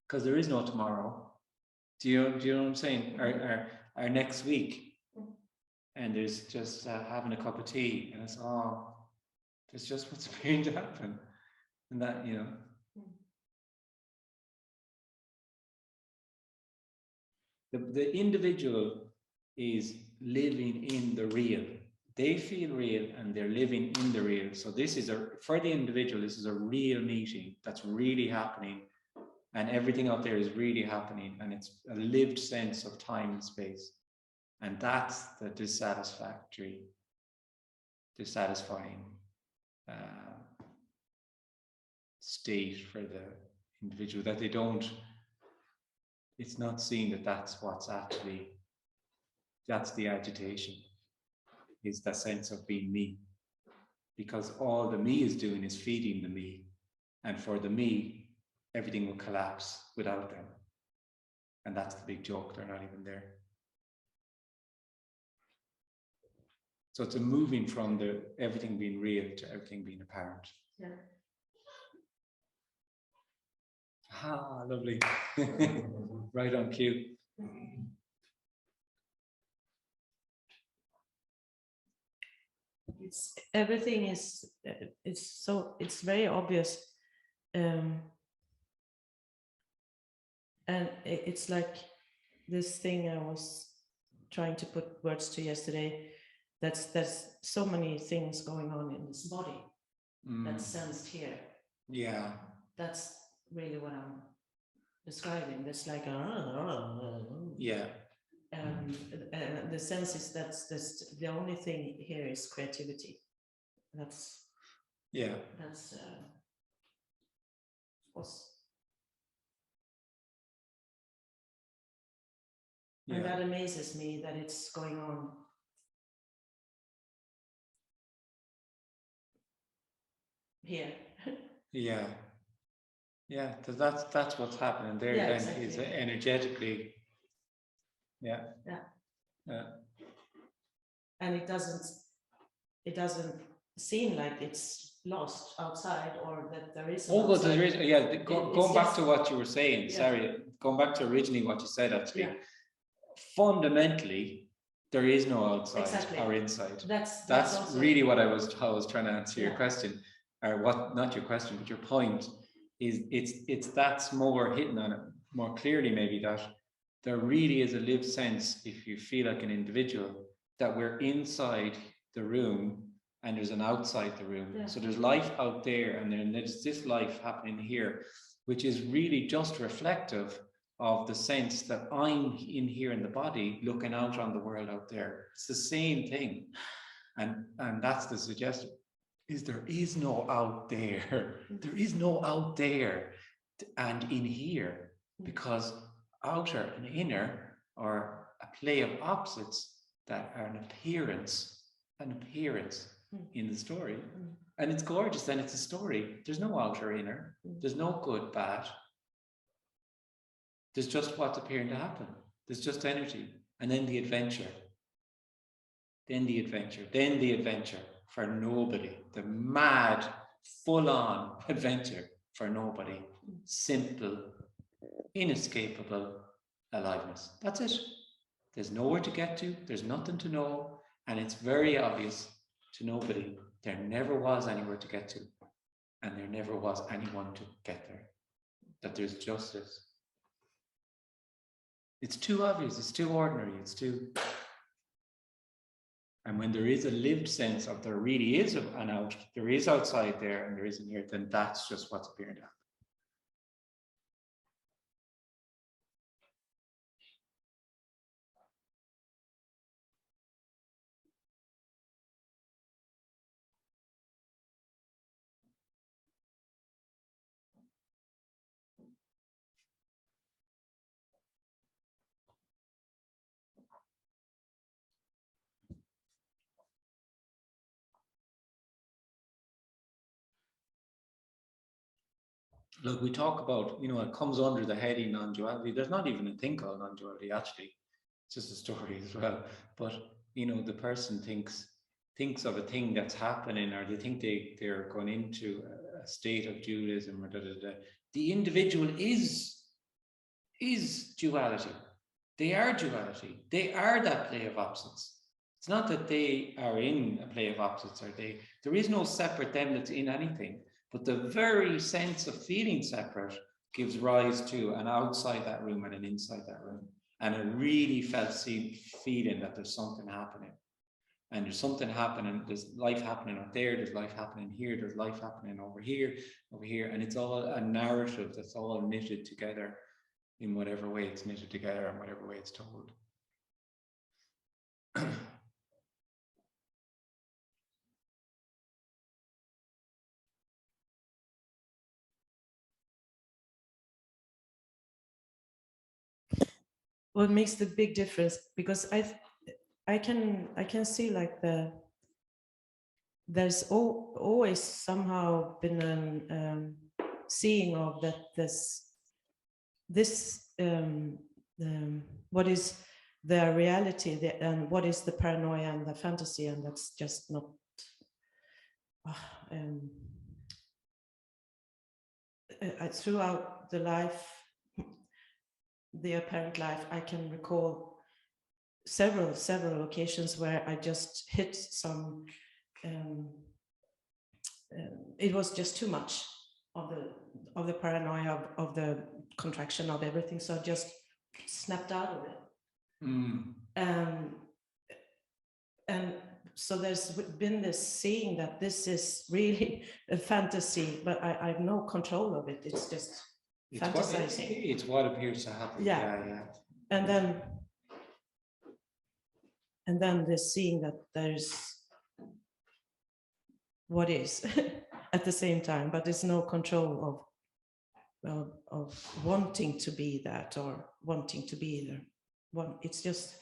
because there is no tomorrow. Do you know what I'm saying? Our next week, and there's just having a cup of tea, and it's that's just what's going to happen, and that, you know. The individual is living in the real. They feel real and they're living in the real. So this is for the individual, this is a real meeting that's really happening, and everything out there is really happening, and it's a lived sense of time and space. And that's the dissatisfying state for the individual, that they don't, it's not seen that that's what's actually, that's the agitation, is the sense of being me. Because all the me is doing is feeding the me. And for the me, everything will collapse without them. And that's the big joke, they're not even there. So it's a moving from the everything being real to everything being apparent. Yeah. Ah, lovely. Right on cue. Everything is, it's very obvious, and it's like this thing I was trying to put words to yesterday. There's so many things going on in this body that's sensed here. Yeah. That's really what I'm describing. That's like yeah. The sense is that's the only thing here is creativity. That's yeah. That's what's. Yeah. And that amazes me that it's going on. Here. Yeah. Yeah, that's what's happening there. Yeah, then exactly. Is energetically. Yeah. Yeah. Yeah. And it doesn't seem like it's lost outside, or that there is. Oh, but there is. Yeah, going back to what you were saying. Yeah. Sorry, going back to originally what you said. Actually, Yeah. Fundamentally, there is no outside Exactly. or inside. That's also, really what I was trying to answer your Yeah. question, or what? Not your question, but your point is. It's that's more hitting on it more clearly. Maybe that there really is a lived sense, if you feel like an individual, that we're inside the room and there's an outside the room. Yeah. So there's life out there, and then there's this life happening here, which is really just reflective of the sense that I'm in here in the body looking out on the world out there. It's the same thing. And that's the suggestion, is there is no out there. There is no out there and in here, because outer and inner are a play of opposites that are an appearance in the story. And it's gorgeous, and it's a story. There's no outer, inner. There's no good, bad. There's just what's appearing to happen. There's just energy. And then the adventure. Then the adventure for nobody. The mad, full-on adventure for nobody. Simple, inescapable aliveness. That's it. There's nowhere to get to. There's nothing to know. And it's very obvious to nobody. There never was anywhere to get to. And there never was anyone to get there. That there's justice. It's too obvious, it's too ordinary, it's too. And when there is a lived sense of there really is an out, there is outside there and there is in here, then that's just what's appearing to happen. look, we talk about, you know, it comes under the heading non-duality. There's not even a thing called non-duality, actually. It's just a story as well. But, you know, the person thinks of a thing that's happening, or they think they're going into a state of dualism, or The individual is duality. They are duality. They are that play of opposites. It's not that they are in a play of opposites, there is no separate them that's in anything, but the very sense of feeling separate gives rise to an outside that room and an inside that room, and a really felt feeling that there's something happening. And there's something happening, there's life happening up there, there's life happening here, there's life happening over here, and it's all a narrative that's all knitted together in whatever way it's knitted together and whatever way it's told. What makes the big difference? Because I can see like there's always somehow been an seeing of that what is the reality and what is the paranoia and the fantasy, and that's just not throughout the life, the apparent life, I can recall several occasions where I just hit some it was just too much of the paranoia, of the contraction of everything, so I just snapped out of it. And so there's been this seeing that this is really a fantasy, but I have no control of it. It's just fantasizing. It's what appears to happen. Yeah. And then this seeing that there's what is at the same time, but there's no control of wanting to be that or wanting to be there. It's just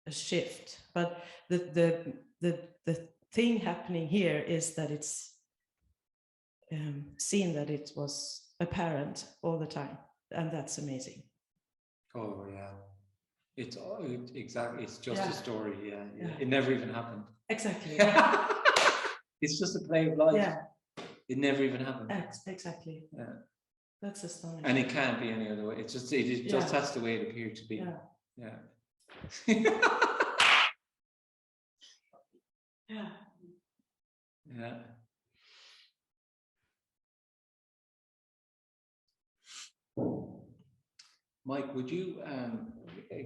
a shift. But the thing happening here is that it's seen that it was apparent all the time, and that's amazing. Oh yeah, it's exactly. It's just a story. Yeah. It never even happened. Exactly. It's just a play of life. Yeah. It never even happened. Exactly. Yeah. That's astonishing. And it can't be any other way. It's just that's the way it appeared to be. Yeah. Yeah. Mike, would you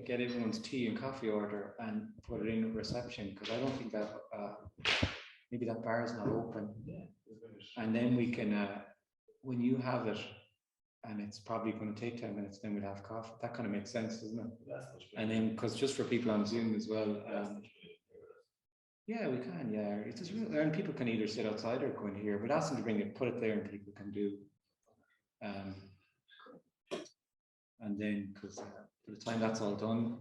get everyone's tea and coffee order and put it in a reception? Because I don't think that maybe that bar is not open. And then we can, when you have it, and it's probably going to take 10 minutes, then we'll have coffee. That kind of makes sense, doesn't it? And then, because just for people on Zoom as well. Yeah, we can. Yeah, it's just real, and people can either sit outside or go in here. But ask them to bring it, put it there, and people can do. And then, because by the time that's all done,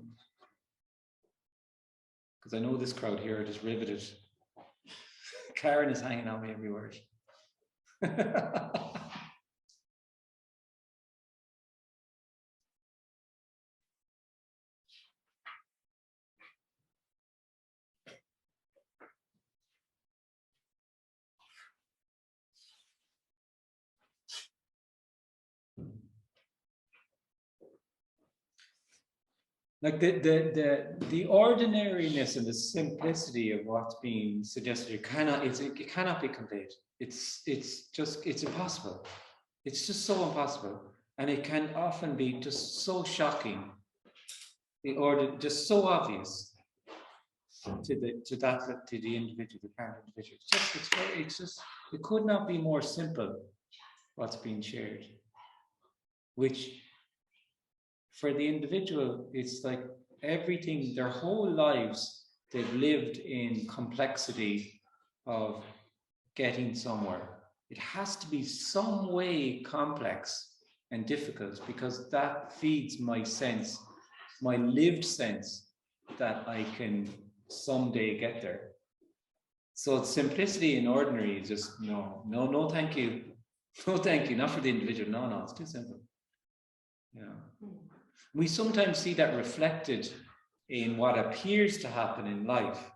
because I know this crowd here are just riveted. Karen is hanging on me every word. Like the ordinariness and the simplicity of what's being suggested, it cannot be conveyed. It's impossible. It's just so impossible, and it can often be just so shocking, just so obvious to the individual, the current individual. It could not be more simple what's being shared, which for the individual, it's like everything, their whole lives, they've lived in complexity of getting somewhere. It has to be some way complex and difficult, because that feeds my sense, my lived sense that I can someday get there. So simplicity and ordinary is just no, thank you. No, thank you. Not for the individual. No, no, it's too simple. Yeah. We sometimes see that reflected in what appears to happen in life,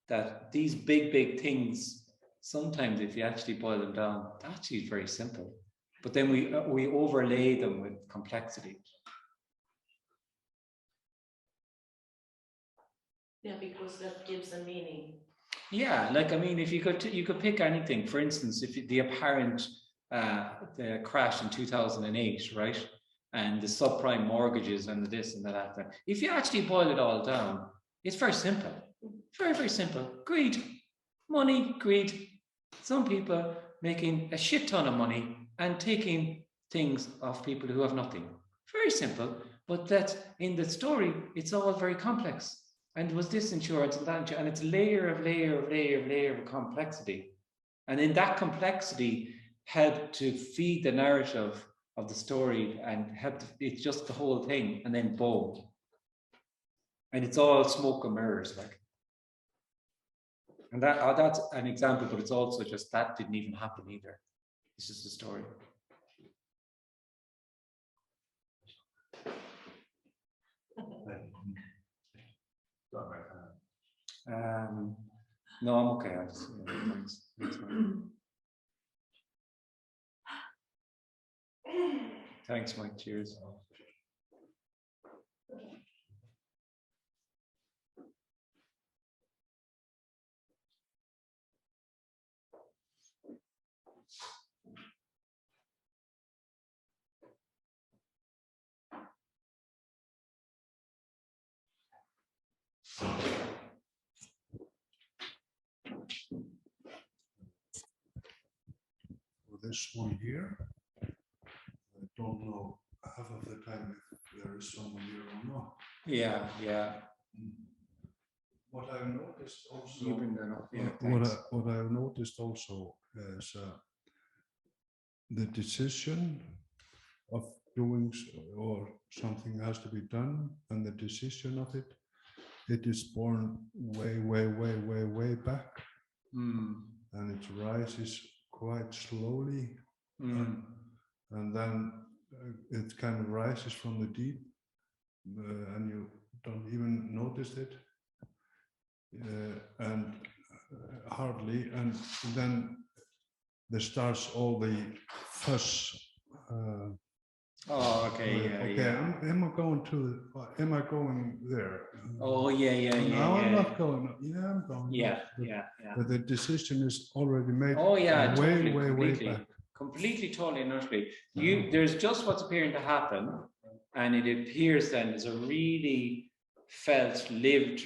that these big things, sometimes if you actually boil them down, actually is very simple. But then we overlay them with complexity. Yeah, because that gives a meaning. Yeah, like, I mean, if you could pick anything, for instance, if the apparent the crash in 2008, right? And the subprime mortgages and the this and the that. If you actually boil it all down, it's very simple. Very, very simple. Greed. Money, greed. Some people making a shit ton of money and taking things off people who have nothing. Very simple. But that in the story, it's all very complex. And was this insurance and that insurance, and it's layer of complexity. And in that complexity helped to feed the narrative of the story and helped, it's just the whole thing, and then boom. And it's all smoke and mirrors, like. And that's an example, but it's also just that didn't even happen either. It's just a story. No, I'm okay. I just, thanks. Thanks, Mike. Cheers. For this one here, I don't know half of the time if there is someone here or not. Yeah. What I've noticed also, You bring that up. Yeah, what I've noticed also is the decision of doing or something has to be done, and the decision of it is born way back, and it rises quite slowly, and then it kind of rises from the deep, and you don't even notice it, and hardly, and then there starts all the fuss. Oh, okay, yeah. Am I going there? Oh, yeah. No, I'm not going. Yeah, I'm going. Yeah. But the decision is already made. Oh, yeah, way completely, back. completely, totally, and utterly. There's just what's appearing to happen, and it appears then there's a really felt, lived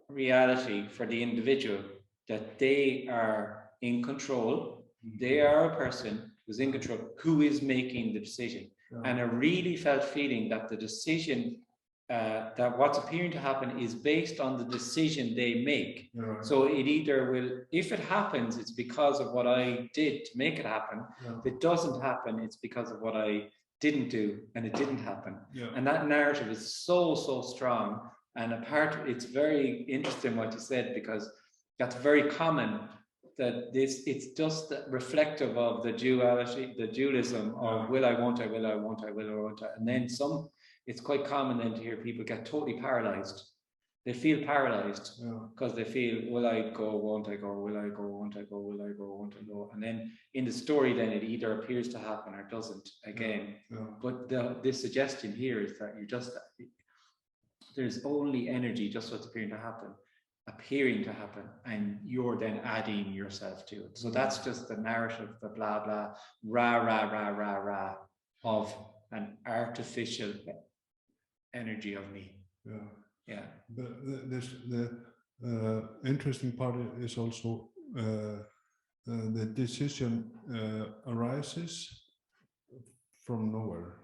reality for the individual that they are in control. They are a person who's in control, who is making the decision. And a really felt feeling that the decision, that what's appearing to happen is based on the decision they make. So it either will, if it happens, it's because of what I did to make it happen. If it doesn't happen, it's because of what I didn't do and it didn't happen. And that narrative is so strong. And it's very interesting what you said, because that's very common. That it's just reflective of the duality, the dualism of will I, won't I, will I, won't I, will I, won't I. And then it's quite common then to hear people get totally paralyzed. They feel paralyzed because they feel, will I go, won't I go, will I go, won't I go, will I go, won't I go. And then in the story then it either appears to happen or doesn't again. But this suggestion here is that there's only energy, just what's appearing to happen, and you're then adding yourself to it. So that's just the narrative, the blah blah rah of an artificial energy of me. But the interesting part is also the decision arises from nowhere.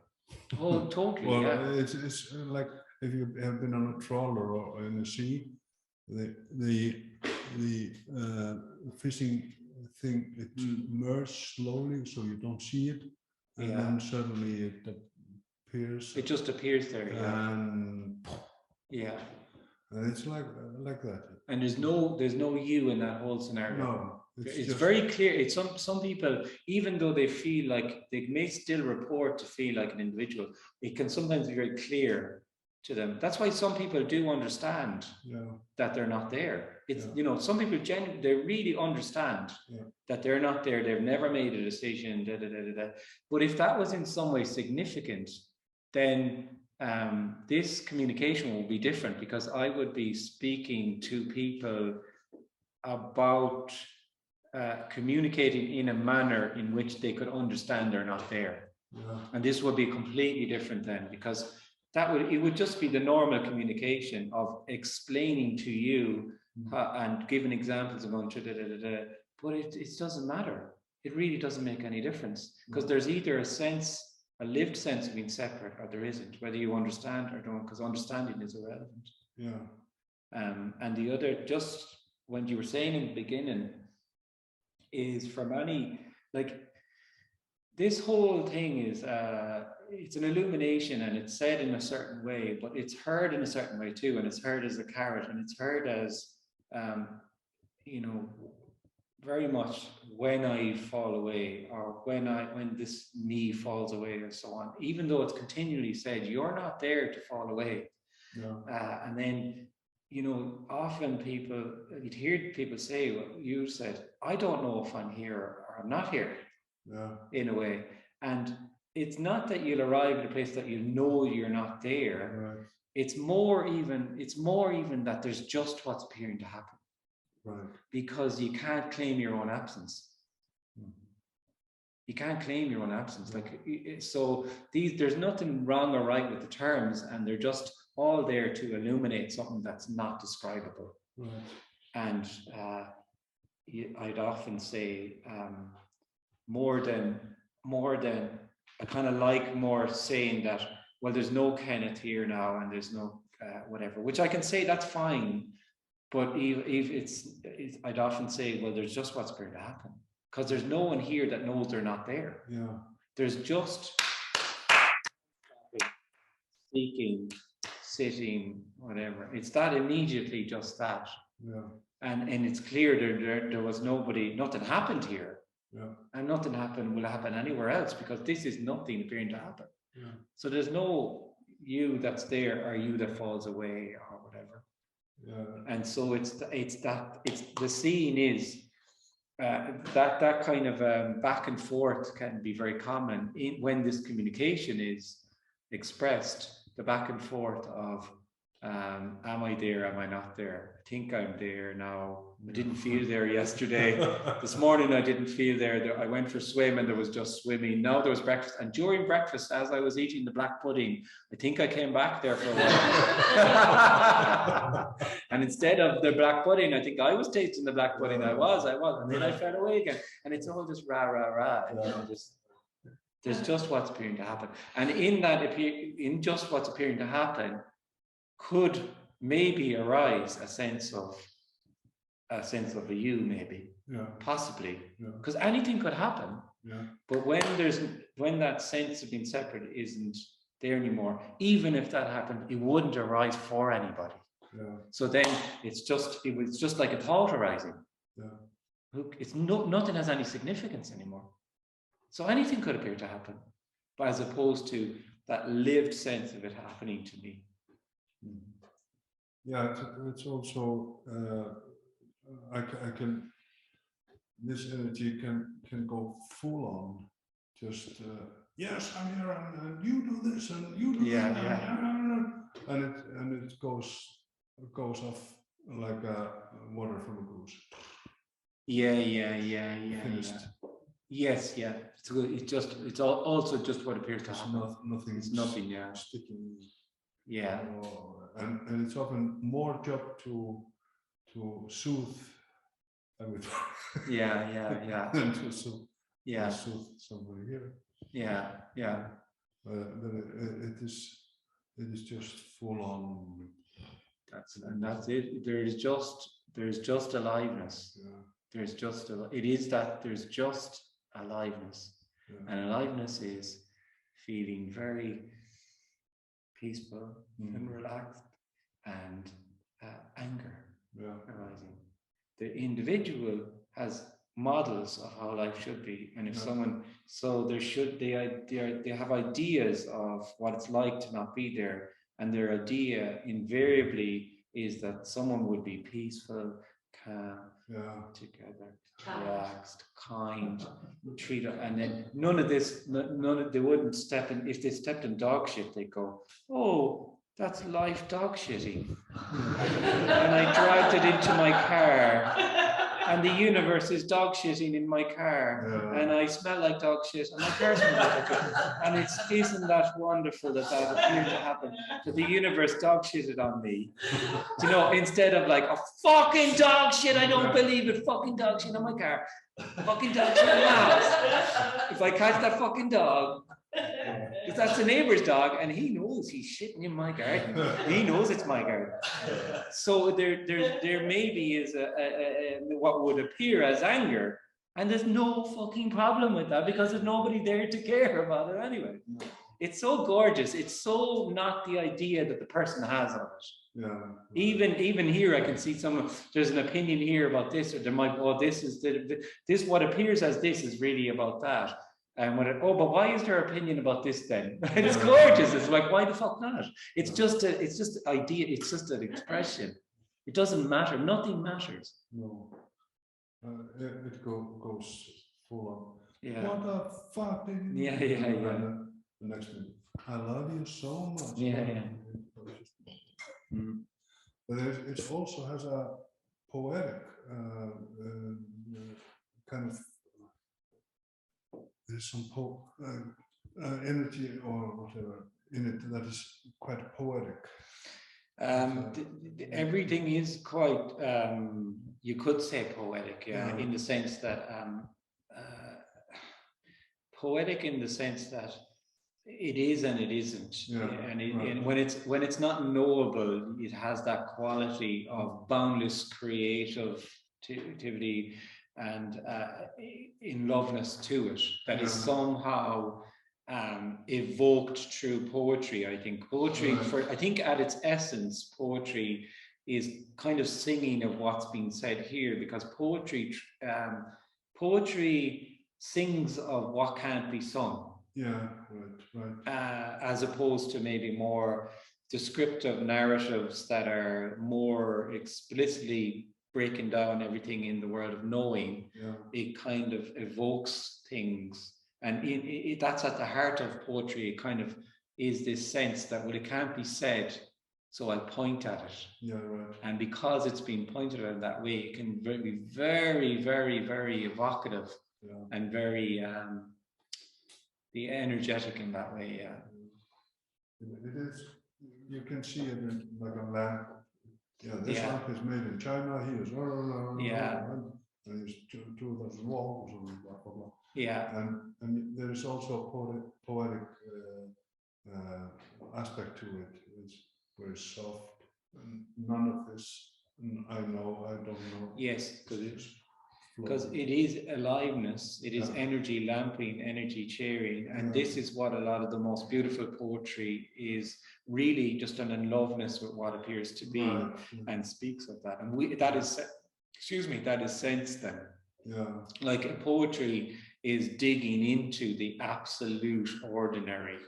Oh, totally. Well, it's like if you have been on a trawler or in the sea, the fishing thing, it merges slowly so you don't see it, and then suddenly it appears. It just appears there, and and it's like that. And there's no you in that whole scenario. It's just- very clear. It's some people, even though they feel like they may still report to feel like an individual, it can sometimes be very clear to them. That's why some people do understand that they're not there. It's you know, some people they really understand that they're not there. They've never made a decision. But if that was in some way significant, then this communication will be different, because I would be speaking to people about communicating in a manner in which they could understand they're not there. And this would be completely different then, because it would just be the normal communication of explaining to you and giving examples and going but it doesn't matter. It really doesn't make any difference, because there's either a lived sense of being separate, or there isn't, whether you understand or don't, because understanding is irrelevant. And the other, just when you were saying in the beginning, is for many, like, this whole thing is it's an illumination, and it's said in a certain way, but it's heard in a certain way too, and it's heard as a carrot, and it's heard as you know, very much when I fall away, or when this me falls away, or so on, even though it's continually said you're not there to fall away. And then, you know, often you'd hear people say what you said, I don't know if I'm here or I'm not here, in a way. And it's not that you'll arrive at a place that you know you're not there. It's more even that there's just what's appearing to happen. Because you can't claim your own absence. You can't claim your own absence. Like, so there's nothing wrong or right with the terms, and they're just all there to illuminate something that's not describable. And I'd often say more than I kind of like more saying that, well, there's no Kenneth here now, and there's no whatever, which I can say that's fine. But if I'd often say, well, there's just what's going to happen, because there's no one here that knows they're not there. There's just speaking, sitting, whatever. It's that immediately, just that. And it's clear there was nothing happened here. And nothing will happen anywhere else, because this is nothing appearing to happen. So there's no you that's there, or you that falls away, or whatever. And so it's the scene is that kind of back and forth can be very common when this communication is expressed. The back and forth of am I there, am I not there? I think I'm there now. I didn't feel there yesterday. This morning I didn't feel there. I went for a swim and there was just swimming. Now there was breakfast, and during breakfast, as I was eating the black pudding, I think I came back there for a while. And instead of the black pudding, I think I was tasting the black pudding. I was, and then I fell away again. And it's all just rah, rah, rah. You know, there's just what's appearing to happen. And in just what's appearing to happen could maybe arise a sense of a you, maybe, possibly, because anything could happen. But when that sense of being separate isn't there anymore, even if that happened, it wouldn't arise for anybody. So then it was just like a thought arising. It's nothing has any significance anymore. So anything could appear to happen, but as opposed to that lived sense of it happening to me. It's also this energy can go full on, just yes, I'm here, and you do this, and you do that, and it goes off like water from a goose. Finished. Yes, it's good. It's also just what appears to happen. Nothing. It's nothing. Sticking. And it's often more job to soothe everything. Than to soothe somebody here. It is just full on. That's it. There's just aliveness. There's just aliveness, and aliveness is feeling very peaceful and relaxed, and anger arising. The individual has models of how life should be. And if someone, so there should, they have ideas of what it's like to not be there. And their idea invariably is that someone would be peaceful, calm, together, relaxed, kind, treat, and then none of this, they wouldn't step in. If they stepped in dog shit, they go, oh, that's life dog shitting. And I dragged it into my car, and the universe is dog shitting in my car, and I smell like dog shit, and my car smells like dog shit. And isn't that wonderful that appeared to happen, that the universe dog shitted on me, you know, instead of like, a fucking dog shit, I don't believe it, fucking dog shit on my car, fucking dog shit in my house. If I catch that fucking dog, because that's the neighbor's dog, and he knows he's shitting in my garden. He knows it's my garden. So there maybe is what would appear as anger, and there's no fucking problem with that because there's nobody there to care about it anyway. It's so gorgeous. It's so not the idea that the person has of it. Even here, I can see there's an opinion here about this, or there might, oh, this what appears as this is really about that. And when but why is there opinion about this then? It's gorgeous. It's like, why the fuck not? It's just an idea. It's just an expression. It doesn't matter. Nothing matters. No, it goes full of. Yeah. What the fuck? Yeah. And the next thing, I love you so much. Yeah. But it also has a poetic kind of. There's some energy or whatever in it that is quite poetic. Everything is quite, you could say poetic, in the sense that poetic in the sense that it is and it isn't, and when it's not knowable, it has that quality of boundless creativity and in loveness to it that is somehow evoked through poetry. I think poetry, I think at its essence, poetry is kind of singing of what's being said here, because poetry sings of what can't be sung. As opposed to maybe more descriptive narratives that are more explicitly breaking down everything in the world of knowing. It kind of evokes things, and that's at the heart of poetry. It kind of is this sense that, well, it can't be said, so I'll point at it. And because it's been pointed at in that way, it can be very, very, very evocative and very be energetic in that way. It is. You can see it in like a lamp. This lamp is made in China. He is and he's 2,000 walls or something, blah blah blah. And there is also a poetic aspect to it. It's very soft, and none of this. I don't know. Yes, because it is aliveness, it is energy lamping, energy cheering, and this is what a lot of the most beautiful poetry is, really just an unloveness with what appears to be, and speaks of that. And that is sense then. Like poetry is digging into the absolute ordinary.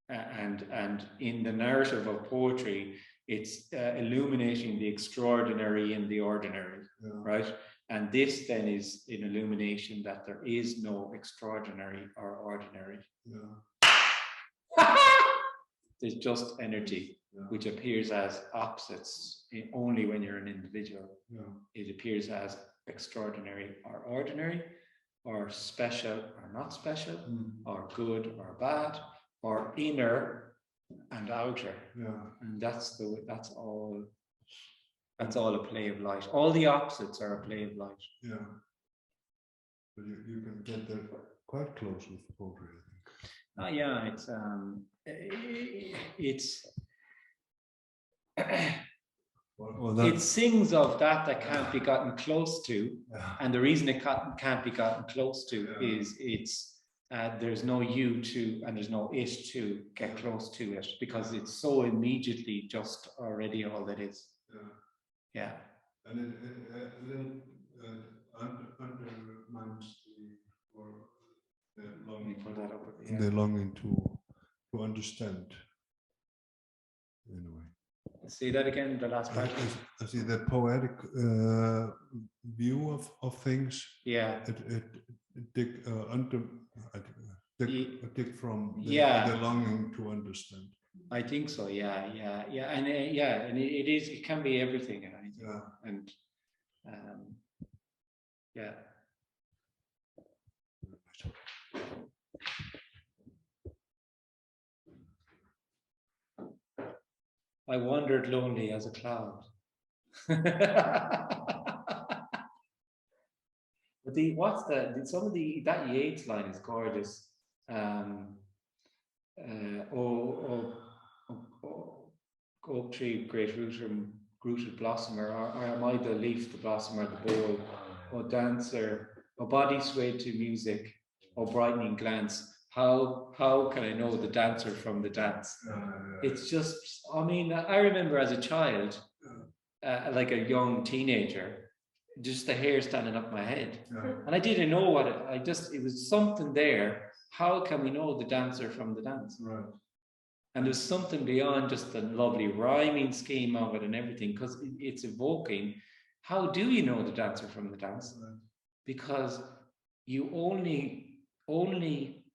And in the narrative of poetry, it's illuminating the extraordinary in the ordinary, right? And this then is an illumination that there is no extraordinary or ordinary. There's just energy, which appears as opposites only when you're an individual. It appears as extraordinary or ordinary, or special or not special, or good or bad, or inner and outer. And that's all. That's all a play of light. All the opposites are a play of light. But you can get there quite close with poetry, I think. It sings of that can't be gotten close to, and the reason it can't be gotten close to is there's no you to, and there's no it to get close to it, because it's so immediately just already all that is. And undermines the longing, Put that up, yeah. the longing to understand. In a way. See that again, the last part. I see the poetic view of things. Yeah. It dig from the longing to understand. I think so. Yeah, and and it is. It can be everything. I think. Yeah. And yeah. I wandered lonely as a cloud. But that Yeats line is gorgeous. Oak tree, great rooted blossomer, or am I the leaf, the blossom, or the bowl? O dancer, o body swayed to music, o brightening glance. How can I know the dancer from the dance? It's just, I mean, I remember as a child, like a young teenager, just the hair standing up my head. And I didn't know what it was something there. How can we know the dancer from the dance? Right. And there's something beyond just the lovely rhyming scheme of it and everything, because it's evoking. How do you know the dancer from the dance? Right. Because you only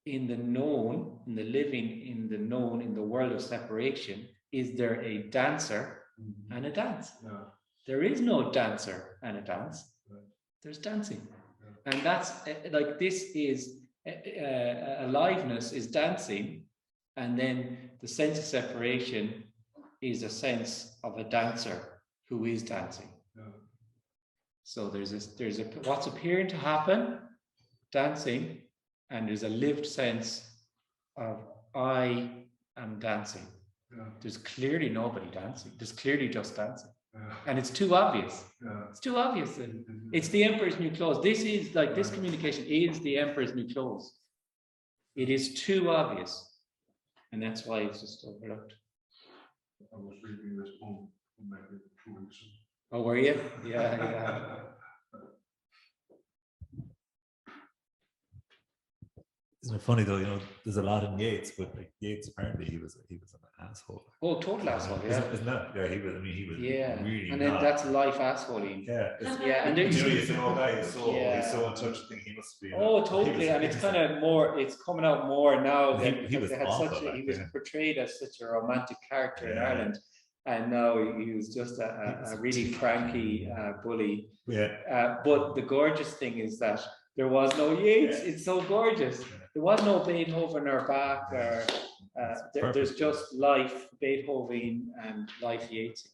in the known, in the living, in the known, in the world of separation, is there a dancer and a dance. Yeah. There is no dancer and a dance. Right. There's dancing. Yeah. And that's like, this is aliveness is dancing, and then the sense of separation is a sense of a dancer who is dancing. Yeah. So there's what's appearing to happen, dancing, and there's a lived sense of I am dancing. Yeah. There's clearly nobody dancing. There's clearly just dancing. Yeah. And it's too obvious. Yeah. It's too obvious. It's the emperor's new clothes. This is like, this communication is the emperor's new clothes. It is too obvious. And that's why it's just overlooked. I was reading this poem maybe 2 weeks ago. Oh, were you? Yeah. Isn't it funny though? You know, there's a lot in Yeats, but like Yeats, apparently he was an asshole. Oh, total asshole. Yeah. Isn't that? Yeah, he was. I mean, he was. Yeah. Really. And then that's life assholing. Yeah. Yeah. And you think, oh, guy, he's so in touch. Think he must be. Oh, totally. And it's kind of more. It's coming out more now. He was awful. He was portrayed as such a romantic character in Ireland. And now he was just a really cranky bully. Yeah. But the gorgeous thing is that there was no Yeats. It's so gorgeous. There was no Beethoven or Bach, or there's just life, Beethoven, and life Yeats.